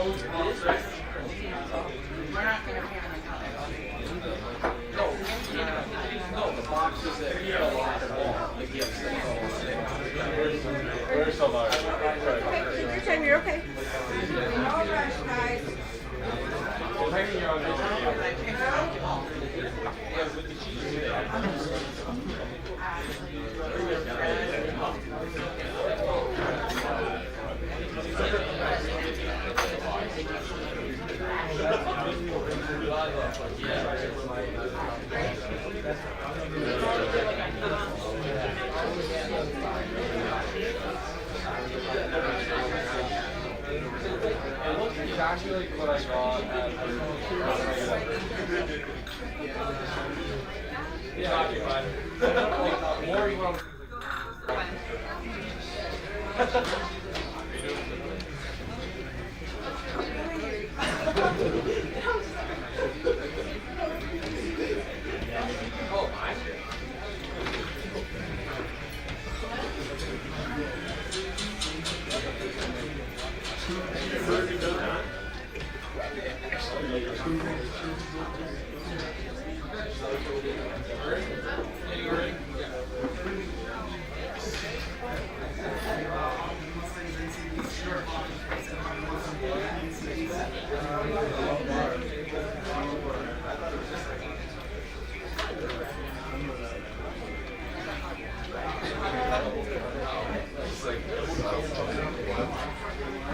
We're so large. Okay, take your time, you're okay. No rush, guys. It's actually what I saw at more you want.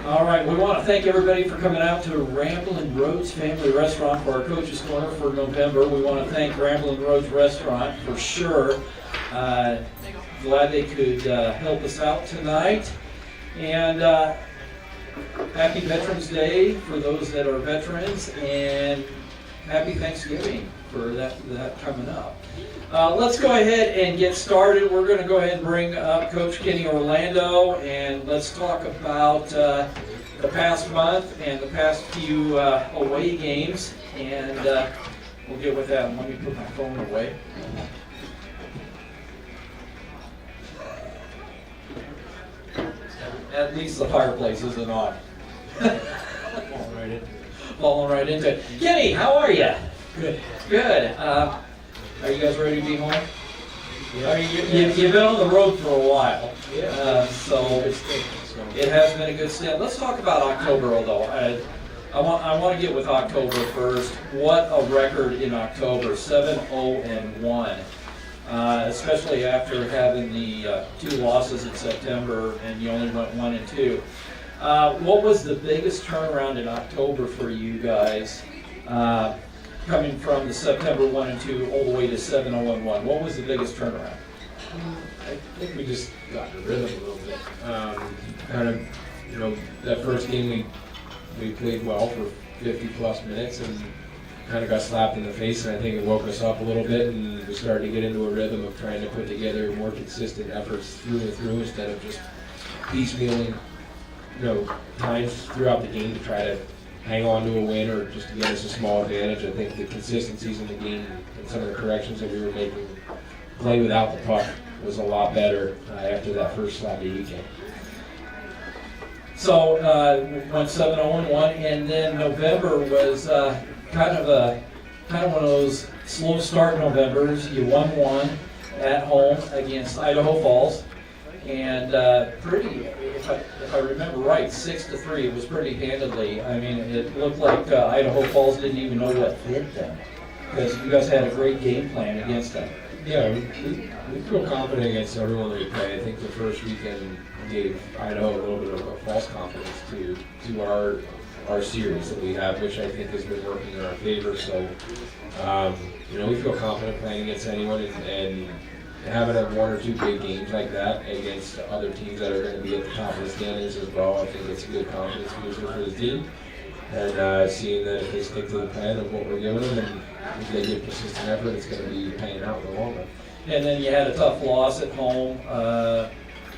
All right, we want to thank everybody for coming out to Ramblin' Roads Family Restaurant for our Coach's Corner for November. We want to thank Ramblin' Roads Restaurant for sure. Glad they could help us out tonight. And happy Veterans Day for those that are veterans, and happy Thanksgiving for that coming up. Let's go ahead and get started. We're going to go ahead and bring up Coach Kenny Orlando, and let's talk about the past month and the past few away games, and we'll get with that. Let me put my phone away. At least the fireplace isn't on. Falling right into it. Kenny, how are you? Good. Good. Are you guys ready to be home? Yeah. You've been on the road for a while, so it has been a good stint. Let's talk about October, although. I want to get with October first. What a record in October, 7-0-1. Especially after having the 2 losses in September, and you only went 1-2. What was the biggest turnaround in October for you guys, coming from the September 1-2 all the way to 7-0-1? What was the biggest turnaround? I think we just got the rhythm a little bit. Kind of, that first game we played well for 50 plus minutes and kind of got slapped in the face, and I think it woke us up a little bit, and we started to get into a rhythm of trying to put together more consistent efforts through and through instead of just piecemealing, times throughout the game to try to hang on to a win or just to get us a small advantage. I think the consistencies in the game and some of the corrections that we were making, play without the puck, was a lot better after that first sloppy weekend. So went 7-0-1, and then November was kind of one of those slow start Novembers. You won 1 at home against Idaho Falls, and pretty, if I remember right, 6-3. It was pretty handedly. I mean, it looked like Idaho Falls didn't even know what hit them, because you guys had a great game plan against them. Yeah, we feel confident against everyone that we play. I think the first weekend gave Idaho a little bit of a false confidence to our series that we have, which I think has been working in our favor. So, we feel confident playing against anyone and having 1 or 2 big games like that against other teams that are going to be at the top of the standings as well. I think it's a good confidence booster for the team. And seeing that if they stick to the plan of what we're giving them and if they give consistent effort, it's going to be paying out in the long run. And then you had a tough loss at home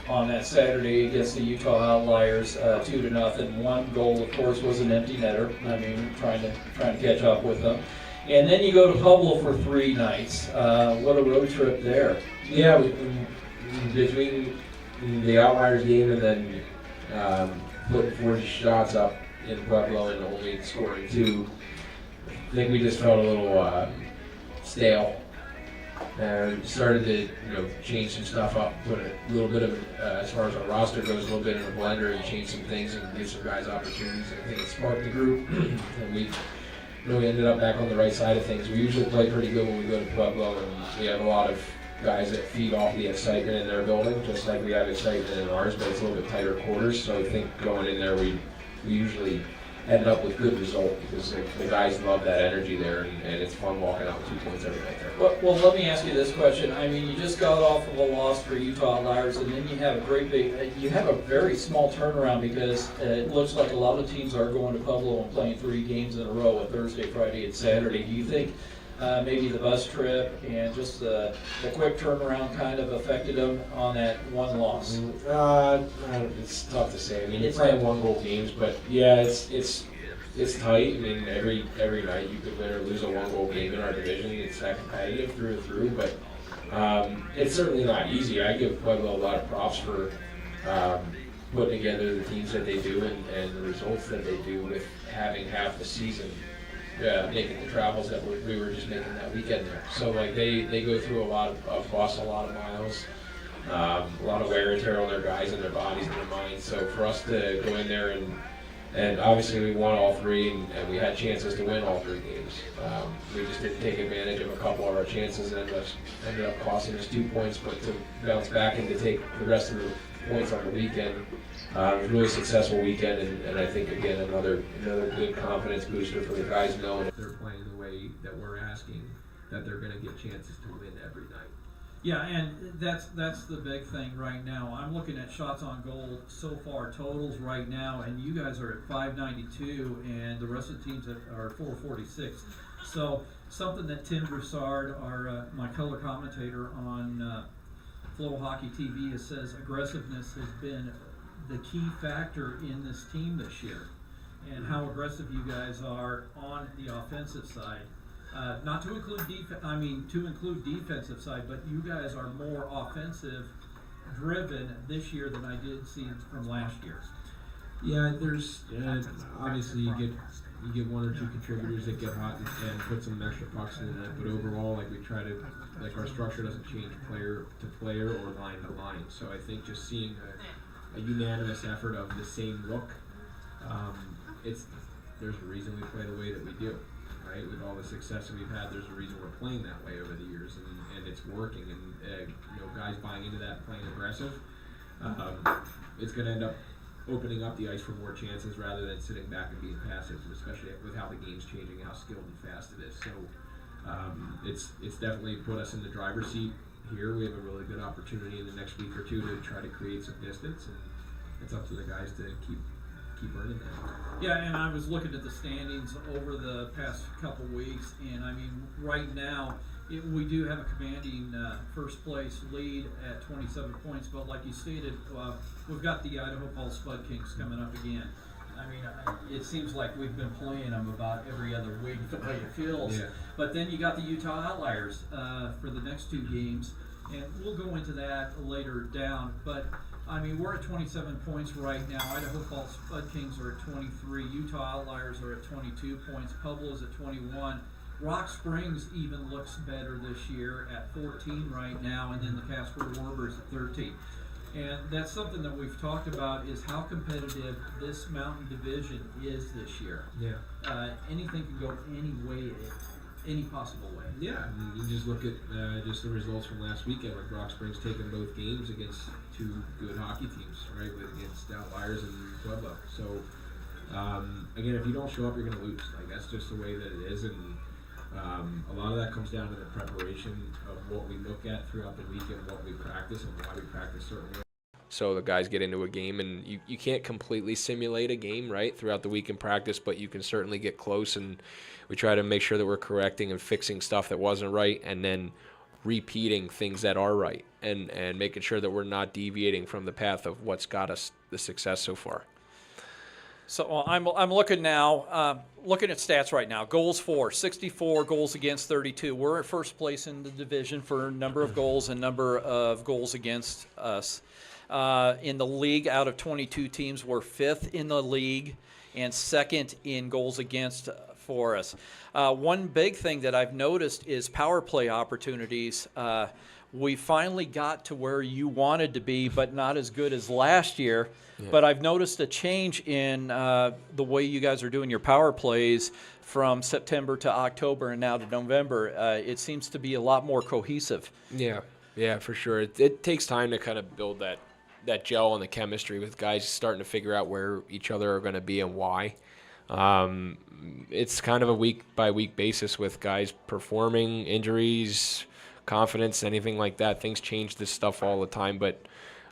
on that Saturday against the Utah Outliers, 2-0. 1 goal, of course, was an empty netter. I mean, trying to catch up with them. And then you go to Pueblo for 3 nights. What a road trip there. Yeah, between the Outliers game and then putting 40 shots up in Pueblo and only scoring 2. I think we just felt a little stale. And started to change some stuff up, put a little bit of as far as our roster goes, a little bit in a blender and change some things and give some guys opportunities. And I think it sparked the group, and we really ended up back on the right side of things. We usually play pretty good when we go to Pueblo, and we have a lot of guys that feed off the excitement in their building, just like we have excitement in ours, but it's a little bit tighter quarters. So I think going in there, we usually end up with good result because the guys love that energy there, and it's fun walking out with 2 points every night there. Well, let me ask you this question. I mean, you just got off of a loss for Utah Outliers, and then you have you have a very small turnaround because it looks like a lot of teams are going to Pueblo and playing 3 games in a row, a Thursday, Friday, and Saturday. Do you think maybe the bus trip and just the quick turnaround kind of affected them on that one loss? It's tough to say. I mean, you're playing 1-goal games, but yeah, it's tight. I mean, every night you could win or lose a 1-goal game in our division. It's that competitive through and through, but it's certainly not easy. I give Pueblo a lot of props for putting together the teams that they do and the results that they do with having half the season. Making the travels that we were just making that weekend there. So like they go through a lot of bus, a lot of miles, a lot of wear and tear on their guys and their bodies and their minds. So for us to go in there and obviously we won all 3 and we had chances to win all 3 games. We just didn't take advantage of a couple of our chances and ended up costing us 2 points, but to bounce back and to take the rest of the points on the weekend. It was a really successful weekend, and I think, again, another good confidence booster for the guys knowing if they're playing the way that we're asking, that they're going to get chances to win every night. Yeah, and that's the big thing right now. I'm looking at shots on goal so far, totals right now, and you guys are at 592, and the rest of the teams are 446. So something that Tim Broussard, my color commentator on Flow Hockey TV, says aggressiveness has been the key factor in this team this year, and how aggressive you guys are on the offensive side. Not to include to include defensive side, but you guys are more offensive driven this year than I did see from last year. Yeah, there's obviously you get 1 or 2 contributors that get hot and put some extra pucks in it, but overall, we try to our structure doesn't change player to player or line to line. So I think just seeing a unanimous effort of the same look, there's a reason we play the way that we do, right? With all the success that we've had, there's a reason we're playing that way over the years, and it's working. And guys buying into that, playing aggressive, it's going to end up opening up the ice for more chances rather than sitting back and being passive, especially with how the game's changing, how skilled and fast it is. So it's definitely put us in the driver's seat here. We have a really good opportunity in the next week or 2 to try to create some distance, and it's up to the guys to keep earning that. Yeah, and I was looking at the standings over the past couple weeks, and I mean, right now we do have a commanding first place lead at 27 points, but like you stated, we've got the Idaho Falls Spud Kings coming up again. I mean, it seems like we've been playing them about every other week the way it feels. Yeah. But then you got the Utah Outliers for the next 2 games, and we'll go into that later down. But I mean, we're at 27 points right now. Idaho Falls Spud Kings are at 23. Utah Outliers are at 22 points. Pueblo's at 21. Rock Springs even looks better this year at 14 right now, and then the Casper Warbers at 13. And that's something that we've talked about, is how competitive this Mountain Division is this year. Yeah. Anything can go any way, any possible way. Yeah, I mean, you just look at just the results from last weekend with Rock Springs taking both games against 2 good hockey teams, right, against Outliers and Pueblo. So, again, if you don't show up, you're going to lose. That's just the way that it is, and a lot of that comes down to the preparation of what we look at throughout the week and what we practice and why we practice certain ways. So the guys get into a game, and you can't completely simulate a game, right, throughout the week in practice, but you can certainly get close, and we try to make sure that we're correcting and fixing stuff that wasn't right, and then repeating things that are right, and making sure that we're not deviating from the path of what's got us the success so far. So I'm looking now, looking at stats right now. Goals for, 64, goals against 32. We're at first place in the division for number of goals and number of goals against us. in the league. Out of 22 teams, we're 5th in the league and 2nd in goals against for us. One big thing that I've noticed is power play opportunities. We finally got to where you wanted to be, but not as good as last year. Yeah. But I've noticed a change in the way you guys are doing your power plays from September to October and now to November. It seems to be a lot more cohesive. Yeah, for sure. It takes time to kind of build that gel and the chemistry with guys starting to figure out where each other are going to be and why. It's kind of a week-by-week basis with guys performing, injuries, confidence, anything like that. Things change this stuff all the time, but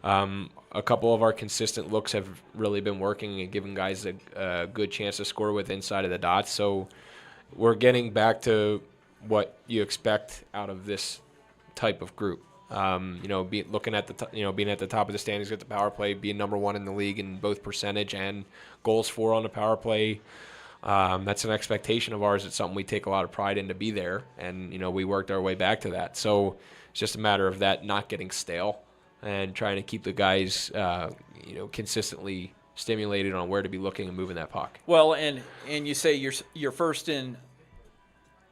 a couple of our consistent looks have really been working and giving guys a good chance to score with inside of the dots. So we're getting back to what you expect out of this type of group. Looking at being at the top of the standings with the power play, being number 1 in the league in both percentage and goals for on the power play. That's an expectation of ours. It's something we take a lot of pride in to be there, and we worked our way back to that. So it's just a matter of that not getting stale and trying to keep the guys, consistently stimulated on where to be looking and moving that puck. Well, and you say you're first in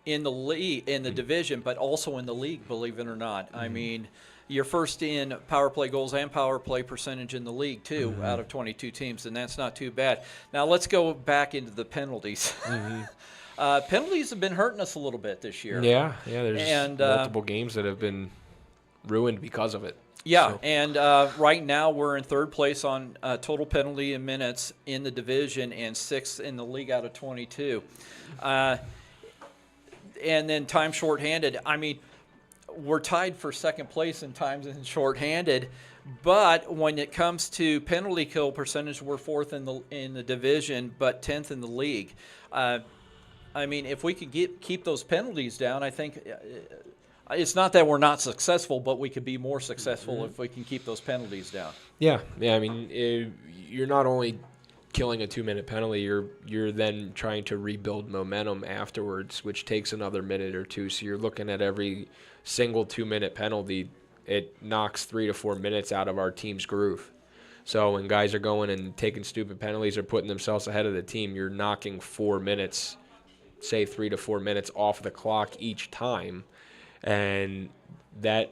the league, in the division, but also in the league, believe it or not. I mean, you're first in power play goals and power play percentage in the league too, out of 22 teams, and that's not too bad. Now let's go back into the penalties. Penalties have been hurting us a little bit this year. Yeah. There's multiple games that have been ruined because of it. Yeah, and right now we're in 3rd place on total penalty and minutes in the division and 6th in the league out of 22. And then time shorthanded. I mean, we're tied for 2nd place in times and shorthanded, but when it comes to penalty kill percentage, we're 4th in the division, but 10th in the league. I mean, if we could keep those penalties down, I think it's not that we're not successful, but we could be more successful if we can keep those penalties down. Yeah. I mean, you're not only killing a 2-minute penalty, you're then trying to rebuild momentum afterwards, which takes another minute or two. So you're looking at every single 2-minute penalty, it knocks 3 to 4 minutes out of our team's groove. So when guys are going and taking stupid penalties or putting themselves ahead of the team, you're knocking 4 minutes, say 3 to 4 minutes off the clock each time, and that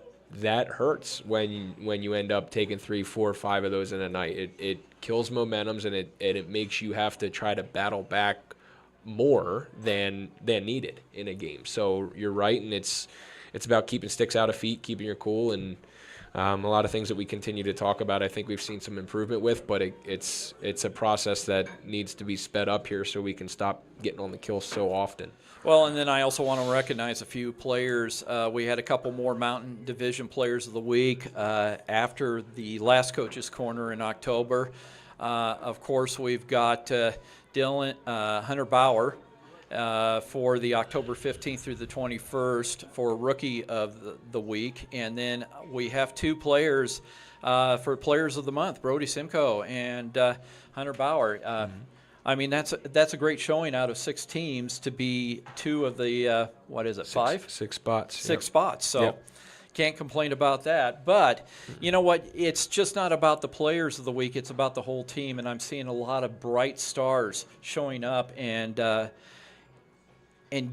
hurts when you end up taking 3, 4, 5 of those in a night. It kills momentums, and it makes you have to try to battle back more than needed in a game. So you're right, and it's about keeping sticks out of feet, keeping your cool, and a lot of things that we continue to talk about. I think we've seen some improvement with, but it's a process that needs to be sped up here so we can stop getting on the kill so often. Well, and then I also want to recognize a few players. We had a couple more Mountain Division Players of the Week after the last Coach's Corner in October. Of course, we've got Hunter Bauer for the October 15th through the 21st for Rookie of the Week. And then we have 2 players for Players of the Month, Brody Simcoe and Hunter Bauer. I mean, that's a great showing out of 6 teams to be 2 of the, 5? 6 spots. 6 spots. So can't complain about that. But you know what? It's just not about the players of the week. It's about the whole team. And I'm seeing a lot of bright stars showing up and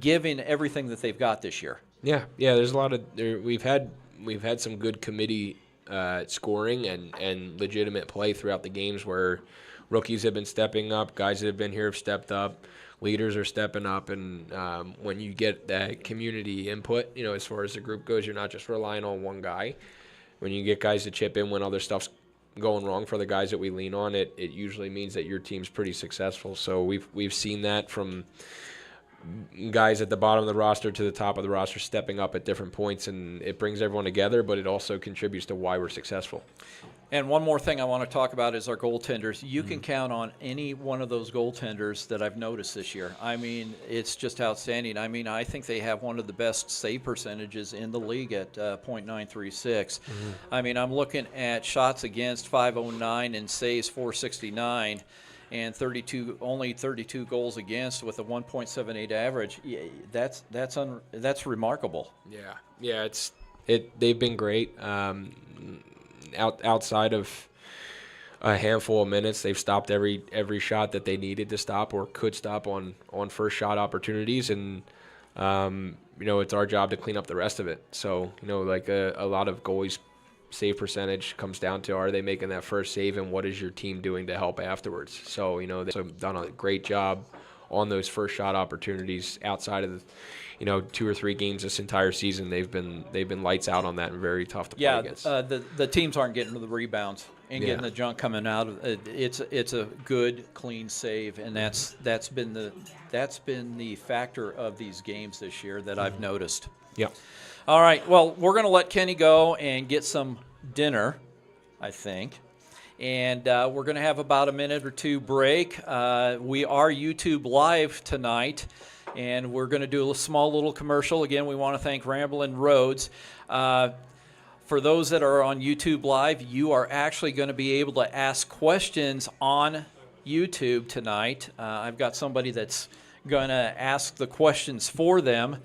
giving everything that they've got this year. Yeah. There's a lot of we've had some good committee scoring and legitimate play throughout the games where rookies have been stepping up, guys that have been here have stepped up, leaders are stepping up, and when you get that community input, as far as the group goes, you're not just relying on one guy. When you get guys to chip in when other stuff's going wrong for the guys that we lean on, it usually means that your team's pretty successful. So we've seen that from guys at the bottom of the roster to the top of the roster stepping up at different points, and it brings everyone together, but it also contributes to why we're successful. And one more thing I want to talk about is our goaltenders. You can count on any one of those goaltenders that I've noticed this year. I mean, it's just outstanding. I mean, I think they have one of the best save percentages in the league at .936. I mean, I'm looking at shots against .509 and saves .469. And only 32 goals against with a 1.78 average. Yeah, that's remarkable. Yeah, they've been great. Outside of a handful of minutes. They've stopped every shot that they needed to stop or could stop on first shot opportunities, and it's our job to clean up the rest of it. So like a lot of goalies' save percentage comes down to, are they making that first save, and what is your team doing to help afterwards? So they've done a great job on those first shot opportunities. Outside of the 2 or 3 games this entire season, they've been lights out on that and very tough to play against. The teams aren't getting to the rebounds and getting the junk coming out. It's a good, clean save, and that's been the factor of these games this year that I've noticed. Yeah. All right. Well, we're going to let Kenny go and get some dinner, I think. And we're going to have about a minute or two break. We are YouTube Live tonight, and we're going to do a small little commercial. Again, we want to thank Ramblin' Roads. For those that are on YouTube Live, you are actually going to be able to ask questions on YouTube tonight. I've got somebody that's going to ask the questions for them.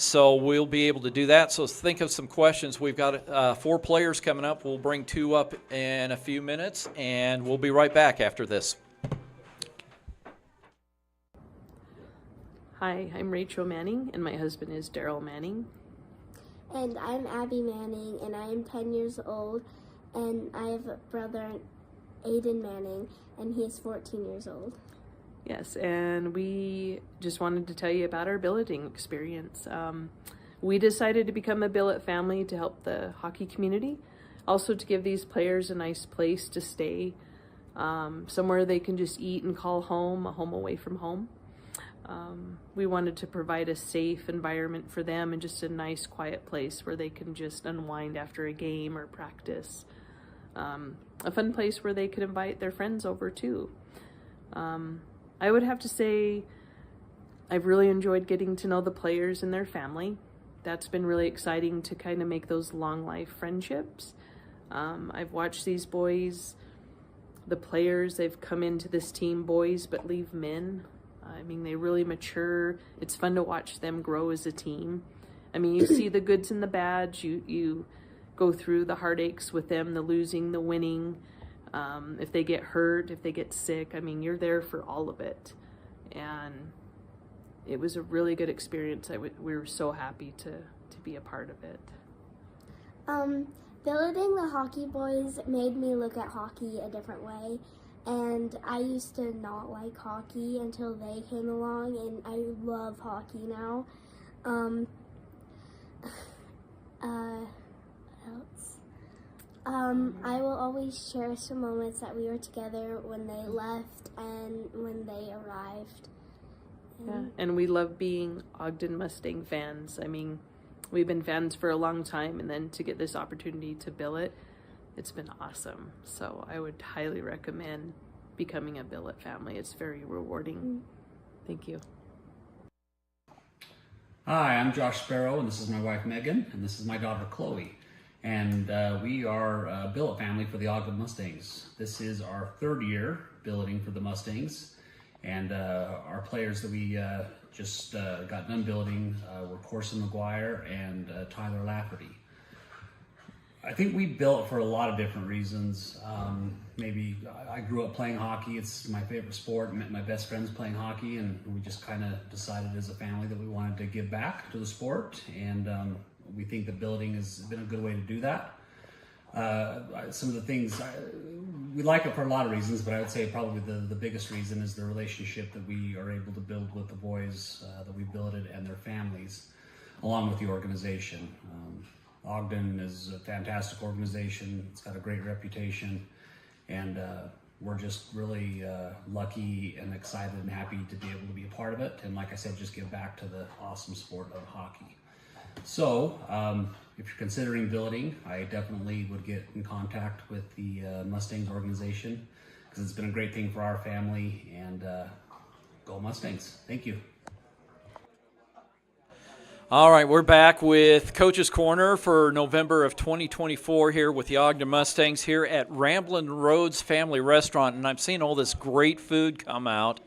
So we'll be able to do that. So think of some questions. We've got 4 players coming up. We'll bring 2 up in a few minutes, and we'll be right back after this. Hi, I'm Rachel Manning, and my husband is Daryl Manning. And I'm Abby Manning, and I am 10 years old, and I have a brother, Aiden Manning, and he is 14 years old. Yes, and we just wanted to tell you about our billeting experience. We decided to become a billet family to help the hockey community, also to give these players a nice place to stay, somewhere they can just eat and call home, a home away from home. We wanted to provide a safe environment for them and just a nice, quiet place where they can just unwind after a game or practice. A fun place where they could invite their friends over too. I would have to say I've really enjoyed getting to know the players and their family. That's been really exciting to kind of make those long life friendships. I've watched these boys, the players, they've come into this team boys but leave men. I mean, they really mature. It's fun to watch them grow as a team. I mean, you see the goods and the bads. You go through the heartaches with them, the losing, the winning. If they get hurt, if they get sick, I mean, you're there for all of it. And it was a really good experience. We were so happy to be a part of it. Billeting the hockey boys made me look at hockey a different way. And I used to not like hockey until they came along, and I love hockey now. What else? I will always cherish the moments that we were together when they left and when they arrived. Yeah, and we love being Ogden Mustang fans. I mean, we've been fans for a long time, and then to get this opportunity to billet, it's been awesome. So I would highly recommend becoming a billet family. It's very rewarding. Thank you. Hi, I'm Josh Sparrow, and this is my wife Megan, and this is my daughter Chloe. And we are a billet family for the Ogden Mustangs. This is our 3rd year billeting for the Mustangs. And our players that we just got done billeting were Corson McGuire and Tyler Lafferty. I think we billet for a lot of different reasons. Maybe I grew up playing hockey. It's my favorite sport. Met my best friends playing hockey, and we just kind of decided as a family that we wanted to give back to the sport. And we think that billeting has been a good way to do that. Some of the things, we like it for a lot of reasons, but I would say probably the biggest reason is the relationship that we are able to build with the boys that we billeted and their families, along with the organization. Ogden is a fantastic organization. It's got a great reputation, and we're just really lucky and excited and happy to be able to be a part of it. And like I said, just give back to the awesome sport of hockey. So if you're considering billeting, I definitely would get in contact with the Mustangs organization, because it's been a great thing for our family. And go Mustangs. Thank you. All right, we're back with Coach's Corner for November of 2024 here with the Ogden Mustangs here at Ramblin' Roads Family Restaurant. And I'm seeing all this great food come out,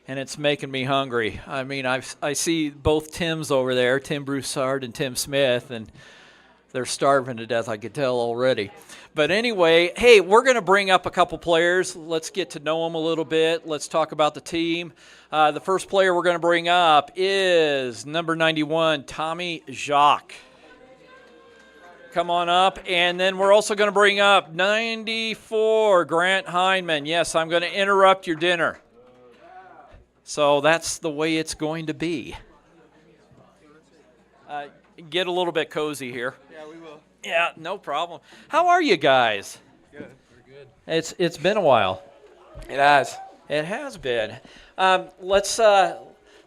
and it's making me hungry. I mean, I see both Tims over there, Tim Broussard and Tim Smith, and They're starving to death, I could tell already. But anyway, hey, we're going to bring up a couple players. Let's get to know them a little bit. Let's talk about the team. The first player we're going to bring up is number 91, Tommy Jacques. Come on up. And then we're also going to bring up 94, Grant Heineman. Yes, I'm going to interrupt your dinner. So that's the way it's going to be. Get a little bit cozy here. Yeah, we will. Yeah, no problem. How are you guys? Good. We're good. It's been a while. It has. It has been. Let's,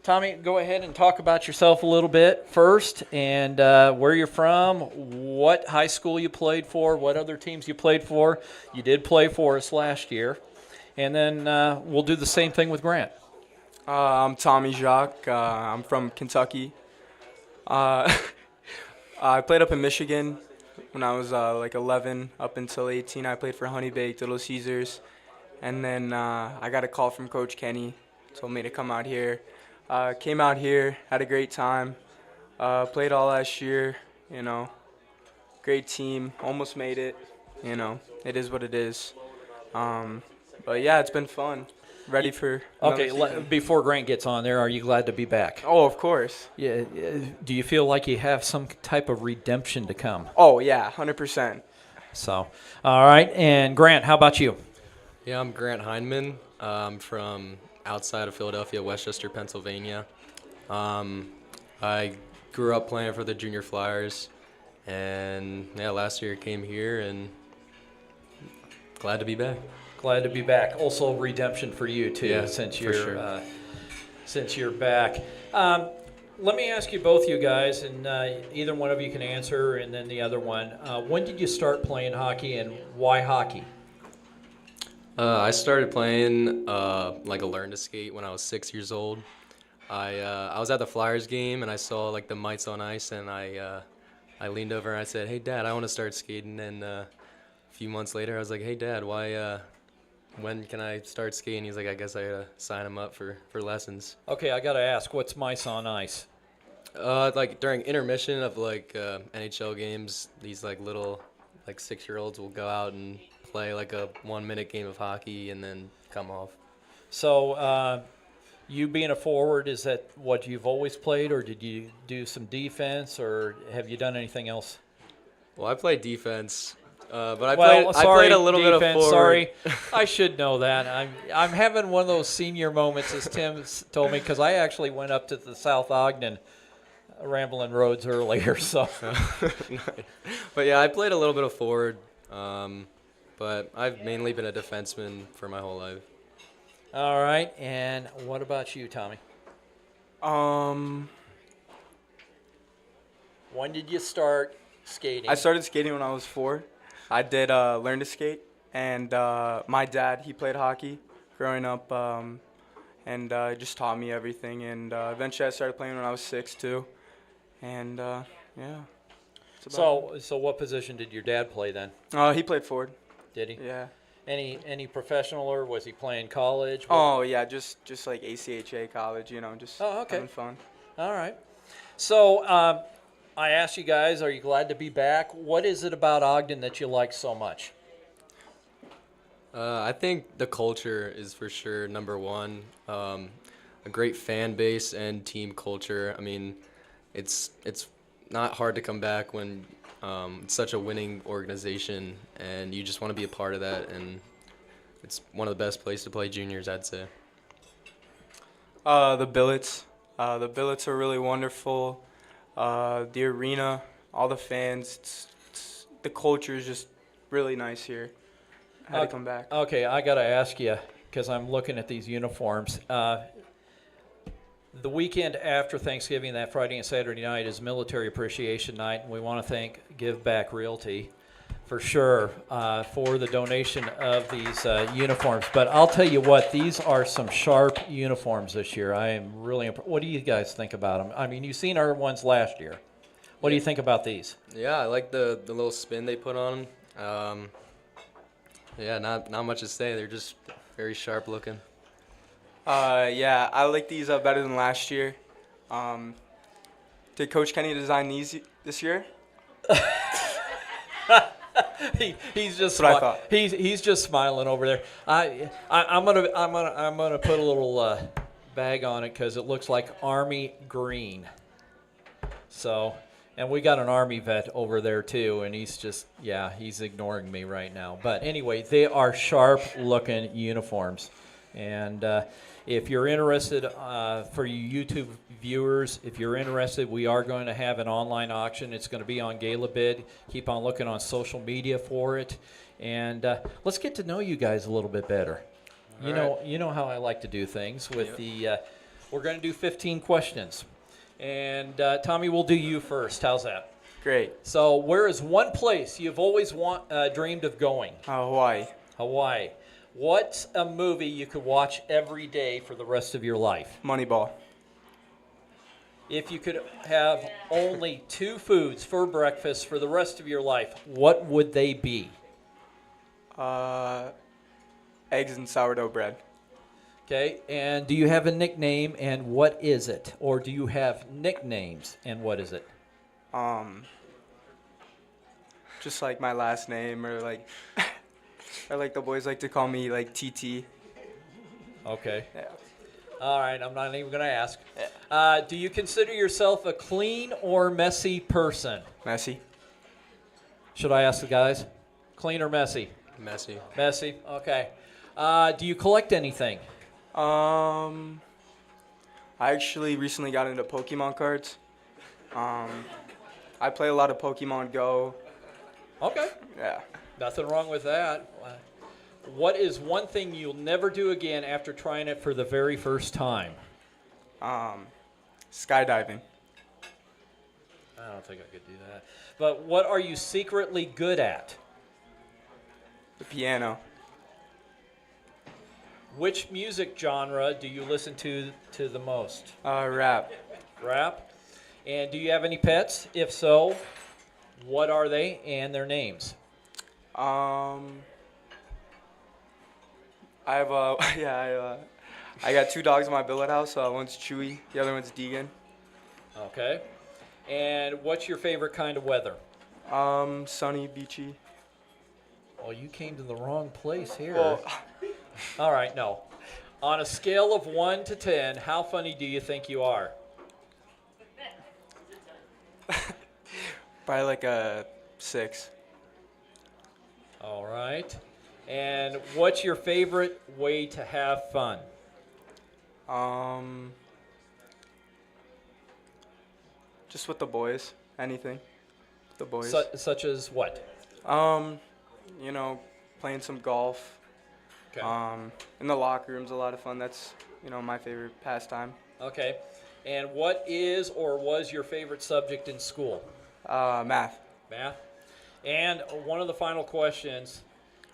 Tommy, go ahead and talk about yourself a little bit first, and where you're from, what high school you played for, what other teams you played for. You did play for us last year, and then we'll do the same thing with Grant. I'm Tommy Jacques. I'm from Kentucky. I played up in Michigan when I was like 11 up until 18. I played for Honey Baked, Little Caesars. And then I got a call from Coach Kenny, told me to come out here. Came out here, had a great time. Played all last year, you know. Great team, almost made it. You know, it is what it is. But yeah, it's been fun. Ready for another season. Before Grant gets on there, are you glad to be back? Oh, of course. Yeah. Do you feel like you have some type of redemption to come? Oh, yeah, 100%. So, all right. And Grant, how about you? Yeah, I'm Grant Heineman. I'm from outside of Philadelphia, Westchester, Pennsylvania. I grew up playing for the Junior Flyers, and yeah, last year came here and glad to be back. Glad to be back. Also, redemption for you too, Yeah, since for you're sure. Since you're back. Let me ask you both, you guys, and either one of you can answer, and then the other one. When did you start playing hockey, and why hockey? I started playing like a learn to skate when I was 6 years old. I was at the Flyers game and I saw like the mites on ice, and I leaned over and I said, "Hey Dad, I want to start skating." And a few months later, I was like, "Hey Dad, when can I start skating?" He's like, "I guess I gotta sign him up for lessons." Okay, I got to ask, what's mice on ice? Like during intermission of like NHL games, these like little like 6-year-olds will go out and play like a 1-minute game of hockey and then come off. So, you being a forward, is that what you've always played, or did you do some defense, or have you done anything else? Well, I played defense, but I Well, played a little defense, bit of forward. Sorry, I should know that. I'm having one of those senior moments, as Tim told me, because I actually went up to the South Ogden Ramblin' Roads earlier. So, But yeah, I played a little bit of forward, but I've mainly been a defenseman for my whole life. all right. And what about you, Tommy? When did you start skating? I started skating when I was 4. I did learn to skate, and my dad, he played hockey growing up, and just taught me everything. And eventually I started playing when I was 6 too, and yeah. that's about So what position did your dad play then? it. He played forward. Did he? Yeah. Any professional, or was he playing college? Oh yeah, just like ACHA college, you know, just Oh, okay. having fun. All right. So I asked you guys, are you glad to be back? What is it about Ogden that you like so much? I think the culture is for sure number one. A great fan base and team culture. I mean, it's not hard to come back when it's such a winning organization, and you just want to be a part of that. And it's one of the best places to play juniors, I'd say. The billets. The billets are really wonderful. The arena, all the fans, the culture is just really nice here. I had to come back. Okay, I got to ask you, because I'm looking at these uniforms. The weekend after Thanksgiving, that Friday and Saturday night, is Military Appreciation Night, and we want to thank Give Back Realty for sure for the donation of these uniforms. But I'll tell you what, these are some sharp uniforms this year. I am really impressed. What do you guys think about them? I mean, you've seen our ones last year. What do you think about these? Yeah, I like the little spin they put on 'em. Yeah, not much to say. They're just very sharp looking. Yeah, I like these better than last year. Did Coach Kenny design these this year? He's just That's what I thought. he's just smiling over there. I'm gonna put a little bag on it because it looks like army green. So, and we got an Army vet over there too, and he's just he's ignoring me right now. But anyway, they are sharp looking uniforms, and if you're interested, for you YouTube viewers, if you're interested, we are going to have an online auction. It's going to be on GalaBid. Keep on looking on social media for it, and let's get to know you guys a little bit better. You know how I like to do things with the. We're going to do 15 questions, and Tommy, we'll do you first. How's that? Great. So, where is one place you've always dreamed of going? Hawaii. Hawaii. What's a movie you could watch every day for the rest of your life? Moneyball. If you could have only 2 foods for breakfast for the rest of your life, what would they be? Eggs and sourdough bread. Okay, and do you have a nickname, and what is it? Or do you have nicknames, and what is it? Just like my last name, or like, or like the boys like to call me like TT. Okay. Yeah. All right, I'm not even going to ask. Do you consider yourself a clean or messy person? Messy. Should I ask the guys? Clean or messy? Messy. Messy, okay. Do you collect anything? I actually recently got into Pokemon cards. I play a lot of Pokemon Go. Okay. Yeah. Nothing wrong with that. What is one thing you'll never do again after trying it for the very first time? Skydiving. I don't think I could do that. But what are you secretly good at? The piano. Which music genre do you listen to the most? Rap. Rap? And do you have any pets? If so, what are they and their names? I have I got 2 dogs in my billet house. One's Chewy, the other one's Deegan. Okay. And what's your favorite kind of weather? Sunny, beachy. Well, you came to the wrong place here. Well, All right, no. On a scale of 1 to 10, how funny do you think you are? probably like a 6. All right. And what's your favorite way to have fun? Just with the boys. Anything. With the boys. Such as what? Playing some golf. Okay. In the locker room's a lot of fun. That's, my favorite pastime. Okay. And what is or was your favorite subject in school? Math. Math. And one of the final questions,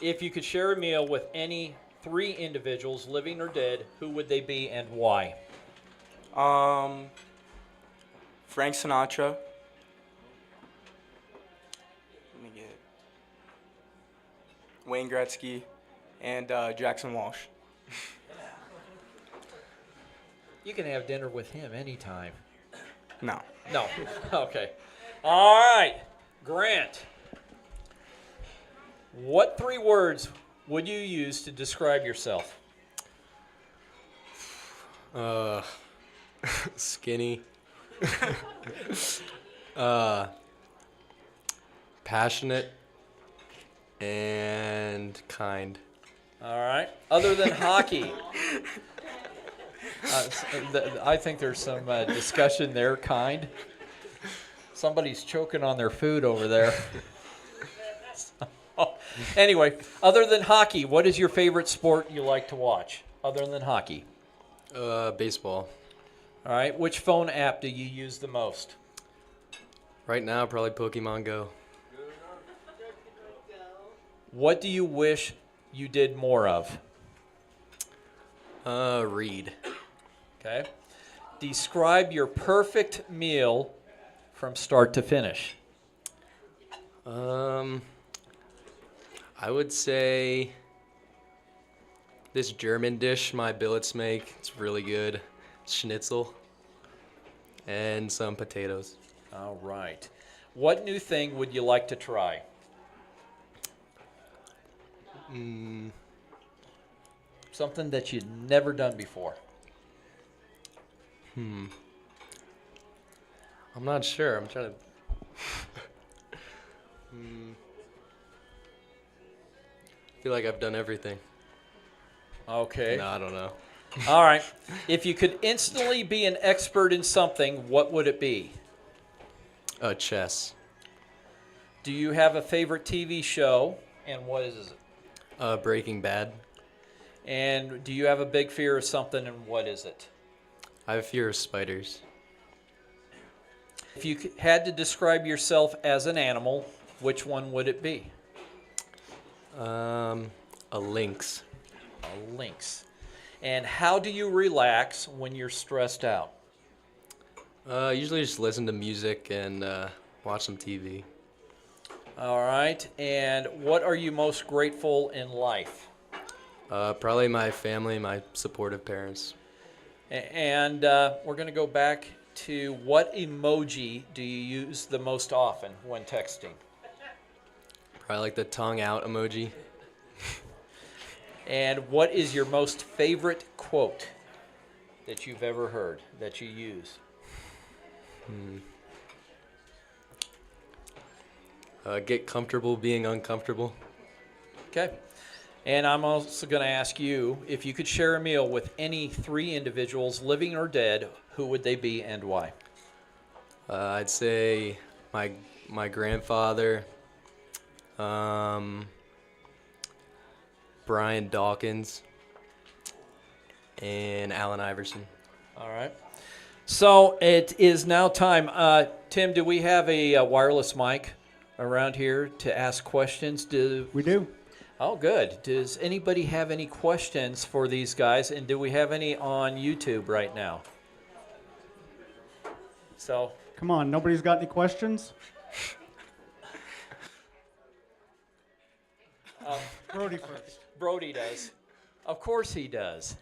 if you could share a meal with any 3 individuals, living or dead, who would they be and why? Frank Sinatra. Let me get Wayne Gretzky and Jackson Walsh. You can have dinner with him anytime. No. No. Okay. All right. Grant, what 3 words would you use to describe yourself? Skinny. Passionate and kind. All right. Other than hockey, I think there's some discussion there. Kind. Somebody's choking on their food over there. Anyway, other than hockey, what is your favorite sport you like to watch? Other than hockey. Baseball. All right. Which phone app do you use the most? Right now, probably Pokemon Go. What do you wish you did more of? Read. Okay. Describe your perfect meal from start to finish. I would say this German dish my billets make. It's really good. Schnitzel and some potatoes. All right. What new thing would you like to try? Something that you'd never done before. I'm not sure. I'm trying to. I feel like I've done everything. Okay. No, I don't know. All right. If you could instantly be an expert in something, what would it be? Chess. Do you have a favorite TV show, and what is it? Breaking Bad. And do you have a big fear of something, and what is it? I have a fear of spiders. If you had to describe yourself as an animal, which one would it be? A lynx. A lynx. And how do you relax when you're stressed out? Usually just listen to music and watch some TV. All right. And what are you most grateful in life? Probably my family, my supportive parents. And we're going to go back to what emoji do you use the most often when texting? Probably like the tongue out emoji. And what is your most favorite quote that you've ever heard that you use? Get comfortable being uncomfortable. Okay. And I'm also going to ask you, if you could share a meal with any 3 individuals, living or dead, who would they be and why? I'd say my grandfather, Brian Dawkins, and Allen Iverson. All right. So it is now time. Tim, do we have a wireless mic around here to ask questions? We do. Oh, good. Does anybody have any questions for these guys? And do we have any on YouTube right now? So, Come on, nobody's got any questions? Brody first. Brody does. Of course he does.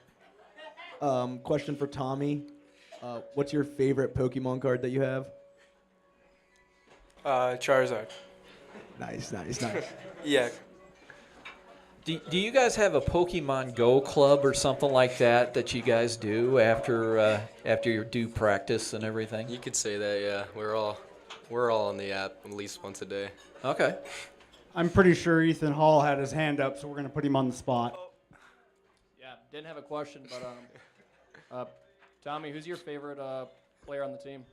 Question for Tommy. What's your favorite Pokemon card that you have? Charizard. Nice. Yeah. Do you guys have a Pokemon Go club or something like that you guys do after your due practice and everything? You could say that, yeah. We're all on the app at least once a day. Okay. I'm pretty sure Ethan Hall had his hand up, so we're going to put him on the spot. Yeah, didn't have a question, but Tommy, who's your favorite player on the team?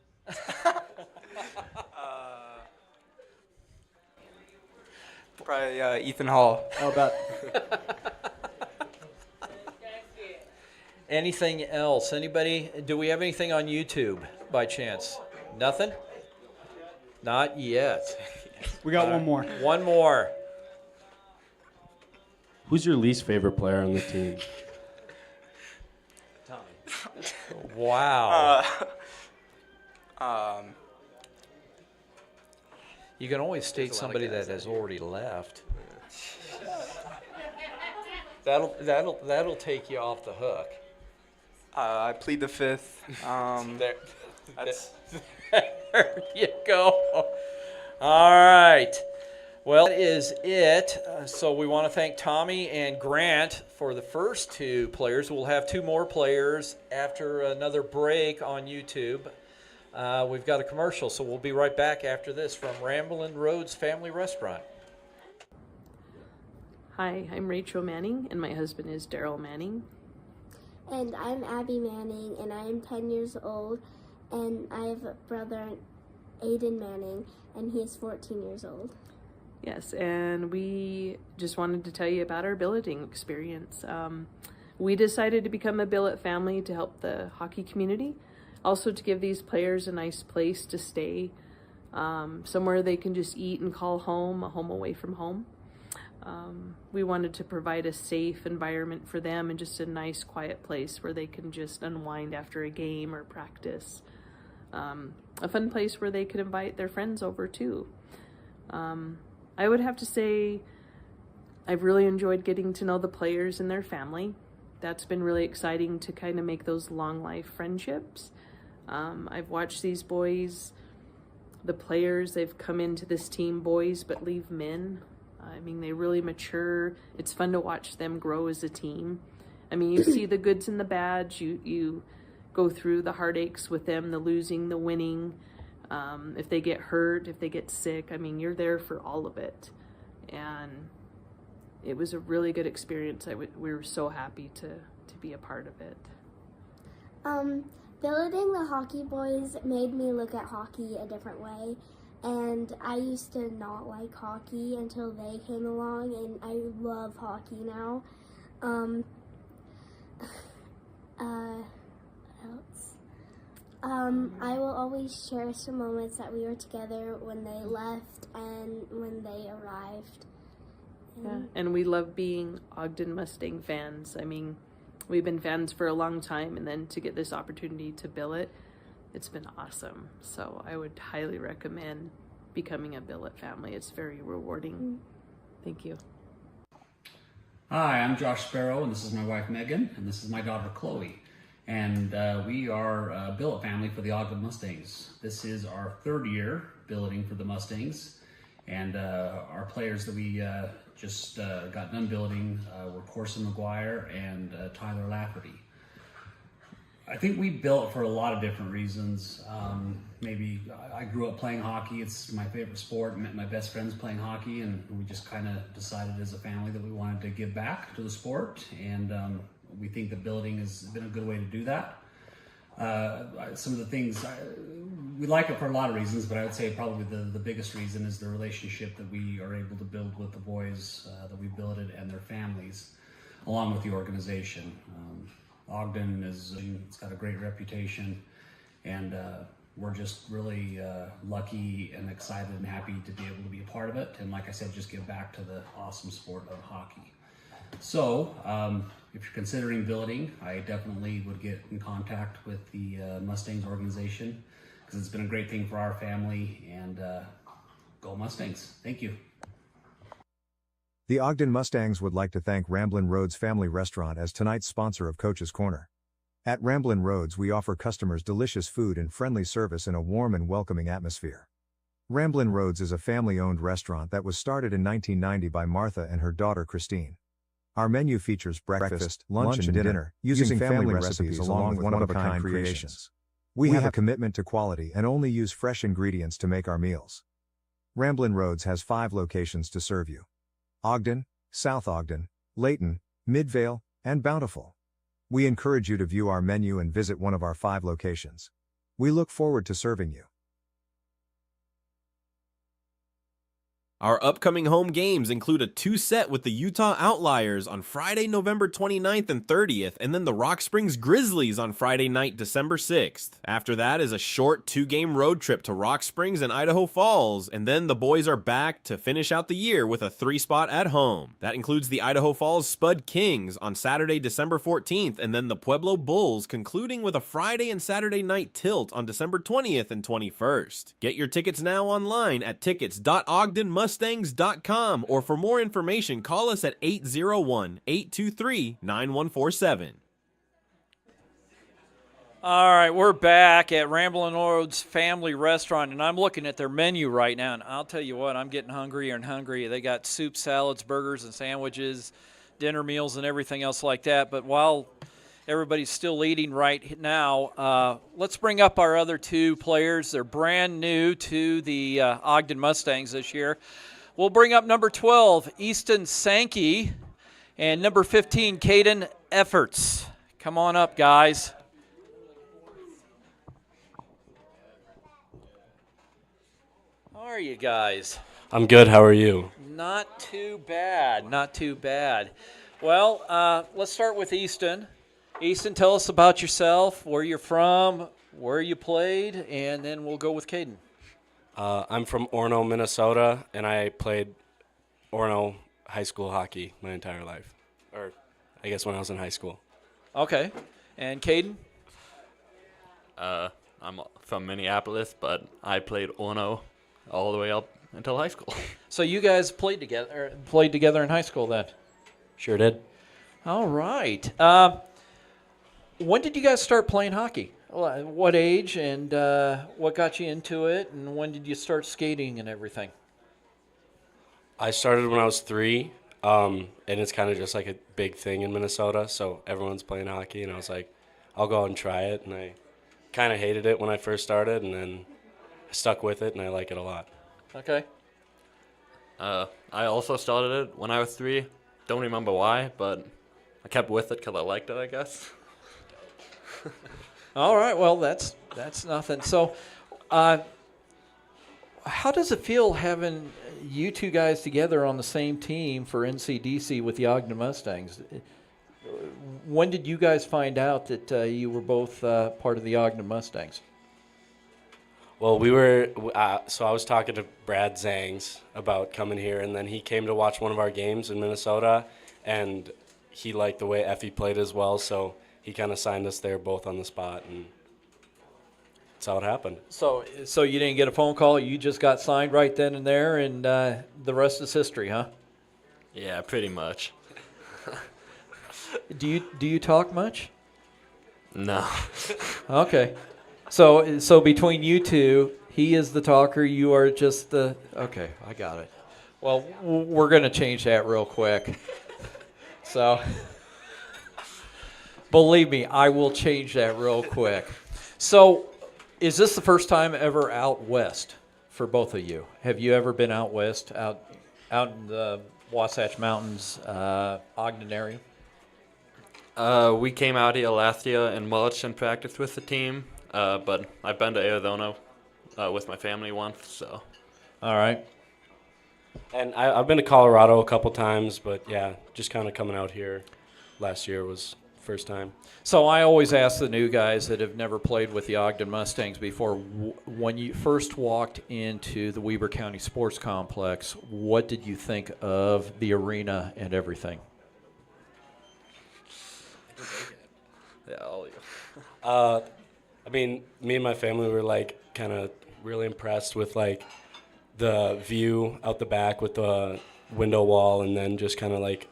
Probably Ethan Hall. How about Anything else? Anybody? Do we have anything on YouTube by chance? Nothing? Not yet. We got one more. One more. Who's your least favorite player on the team? Wow. You can always state somebody that has already left. That'll take you off the hook. I plead the fifth. There That's you go. All right. Well, that is it. So we want to thank Tommy and Grant for the first 2 players. We'll have 2 more players after another break on YouTube. We've got a commercial, so we'll be right back after this from Ramblin' Roads Family Restaurant. Hi, I'm Rachel Manning, and my husband is Daryl Manning. And I'm Abby Manning, and I am 10 years old, and I have a brother, Aiden Manning, and he is 14 years old. Yes, and we just wanted to tell you about our billeting experience. We decided to become a billet family to help the hockey community, also to give these players a nice place to stay, somewhere they can just eat and call home, a home away from home. We wanted to provide a safe environment for them and just a nice, quiet place where they can just unwind after a game or practice. A fun place where they could invite their friends over too. I would have to say I've really enjoyed getting to know the players and their family. That's been really exciting to kind of make those long life friendships. I've watched these boys, the players, they've come into this team boys but leave men. I mean, they really mature. It's fun to watch them grow as a team. I mean, you see the goods and the bads. You go through the heartaches with them, the losing, the winning. If they get hurt, if they get sick, I mean, you're there for all of it. And it was a really good experience. We were so happy to be a part of it. Billeting the Hockey Boys made me look at hockey a different way. And I used to not like hockey until they came along, and I love hockey now. What else? I will always cherish the moments that we were together when they left and when they arrived. Yeah, and we love being Ogden Mustang fans. I mean, we've been fans for a long time, and then to get this opportunity to billet, it's been awesome. So I would highly recommend becoming a billet family. It's very rewarding. Thank you. Hi, I'm Josh Sparrow, and this is my wife Megan, and this is my daughter Chloe. And we are a billet family for the Ogden Mustangs. This is our 3rd year billeting for the Mustangs. And our players that we just got done billeting were Corson McGuire and Tyler Lafferty. I think we built for a lot of different reasons. Maybe I grew up playing hockey. It's my favorite sport. Met my best friends playing hockey, and we just kind of decided as a family that we wanted to give back to the sport. And we think that billeting has been a good way to do that. Some of the things, we like it for a lot of reasons, but I would say probably the biggest reason is the relationship that we are able to build with the boys that we billeted and their families, along with the organization. Ogden it's got a great reputation, and we're just really lucky and excited and happy to be able to be a part of it. And like I said, just give back to the awesome sport of hockey. So if you're considering billeting, I definitely would get in contact with the Mustangs organization, because it's been a great thing for our family. And go Mustangs. Thank you. The Ogden Mustangs would like to thank Ramblin' Roads Family Restaurant as tonight's sponsor of Coach's Corner. At Ramblin' Roads, we offer customers delicious food and friendly service in a warm and welcoming atmosphere. Ramblin' Roads is a family-owned restaurant that was started in 1990 by Martha and her daughter Christine. Our menu features breakfast, lunch, and dinner, using family recipes along with one-of-a-kind creations. We have a commitment to quality and only use fresh ingredients to make our meals. Ramblin' Roads has 5 locations to serve you: Ogden, South Ogden, Layton, Midvale, and Bountiful. We encourage you to view our menu and visit one of our 5 locations. We look forward to serving you. Our upcoming home games include a 2-set with the Utah Outliers on Friday, November 29th and 30th, and then the Rock Springs Grizzlies on Friday night, December 6th. After that is a short 2-game road trip to Rock Springs and Idaho Falls, and then the boys are back to finish out the year with a 3-spot at home. That includes the Idaho Falls Spud Kings on Saturday, December 14th, and then the Pueblo Bulls, concluding with a Friday and Saturday night tilt on December 20th and 21st. Get your tickets now online at tickets.ogdenmustangs.com, or for more information, call us at 801-823-9147. All right, we're back at Ramblin' Roads Family Restaurant, and I'm looking at their menu right now, and I'll tell you what, I'm getting hungrier and hungrier. They got soup, salads, burgers, and sandwiches, dinner meals, and everything else like that. But while everybody's still eating right now, let's bring up our other 2 players. They're brand new to the Ogden Mustangs this year. We'll bring up number 12, Easton Sankey, and number 15, Caden Efforts. Come on up, guys. How are you guys? I'm good. How are you? Not too bad. Not too bad. Well, let's start with Easton. Easton, tell us about yourself, where you're from, where you played, and then we'll go with Caden. I'm from Orono, Minnesota, and I played Orono high school hockey my entire life, or I guess when I was in high school. Okay. And Caden? I'm from Minneapolis, but I played Orono all the way up until high school. So you guys played together in high school then? Sure did. All right. When did you guys start playing hockey? What age, and what got you into it, and when did you start skating and everything? I started when I was 3, and it's kind of just like a big thing in Minnesota. So everyone's playing hockey, and I was like, I'll go out and try it. And I kind of hated it when I first started, and then I stuck with it, and I like it a lot. Okay. I also started it when I was 3. Don't remember why, but I kept with it because I liked it, I guess. All right. Well, that's nothing. So, how does it feel having you two guys together on the same team for NCDC with the Ogden Mustangs? When did you guys find out that you were both part of the Ogden Mustangs? Well, we were, so I was talking to Brad Zangs about coming here, and then he came to watch one of our games in Minnesota, and he liked the way Effie played as well, so he kind of signed us there both on the spot, and that's how it happened. So you didn't get a phone call, you just got signed right then and there, and the rest is history, huh? Yeah, pretty much. Do you talk much? No. Okay. So between you two, he is the talker, you are just the... Okay, I got it. Well, we're going to change that real quick. So, believe me, I will change that real quick. So, is this the first time ever out west for both of you? Have you ever been out west, out in the Wasatch Mountains, Ogden area? We came out here last year in March and practiced with the team. But I've been to Arizona with my family once, so. All right. And I've been to Colorado a couple times, but yeah, just kind of coming out here last year was first time. So I always ask the new guys that have never played with the Ogden Mustangs before, when you first walked into the Weber County Sports Complex, what did you think of the arena and everything? Yeah, all you. I mean, me and my family were like kind of really impressed with like the view out the back with the window wall, and then just kind of like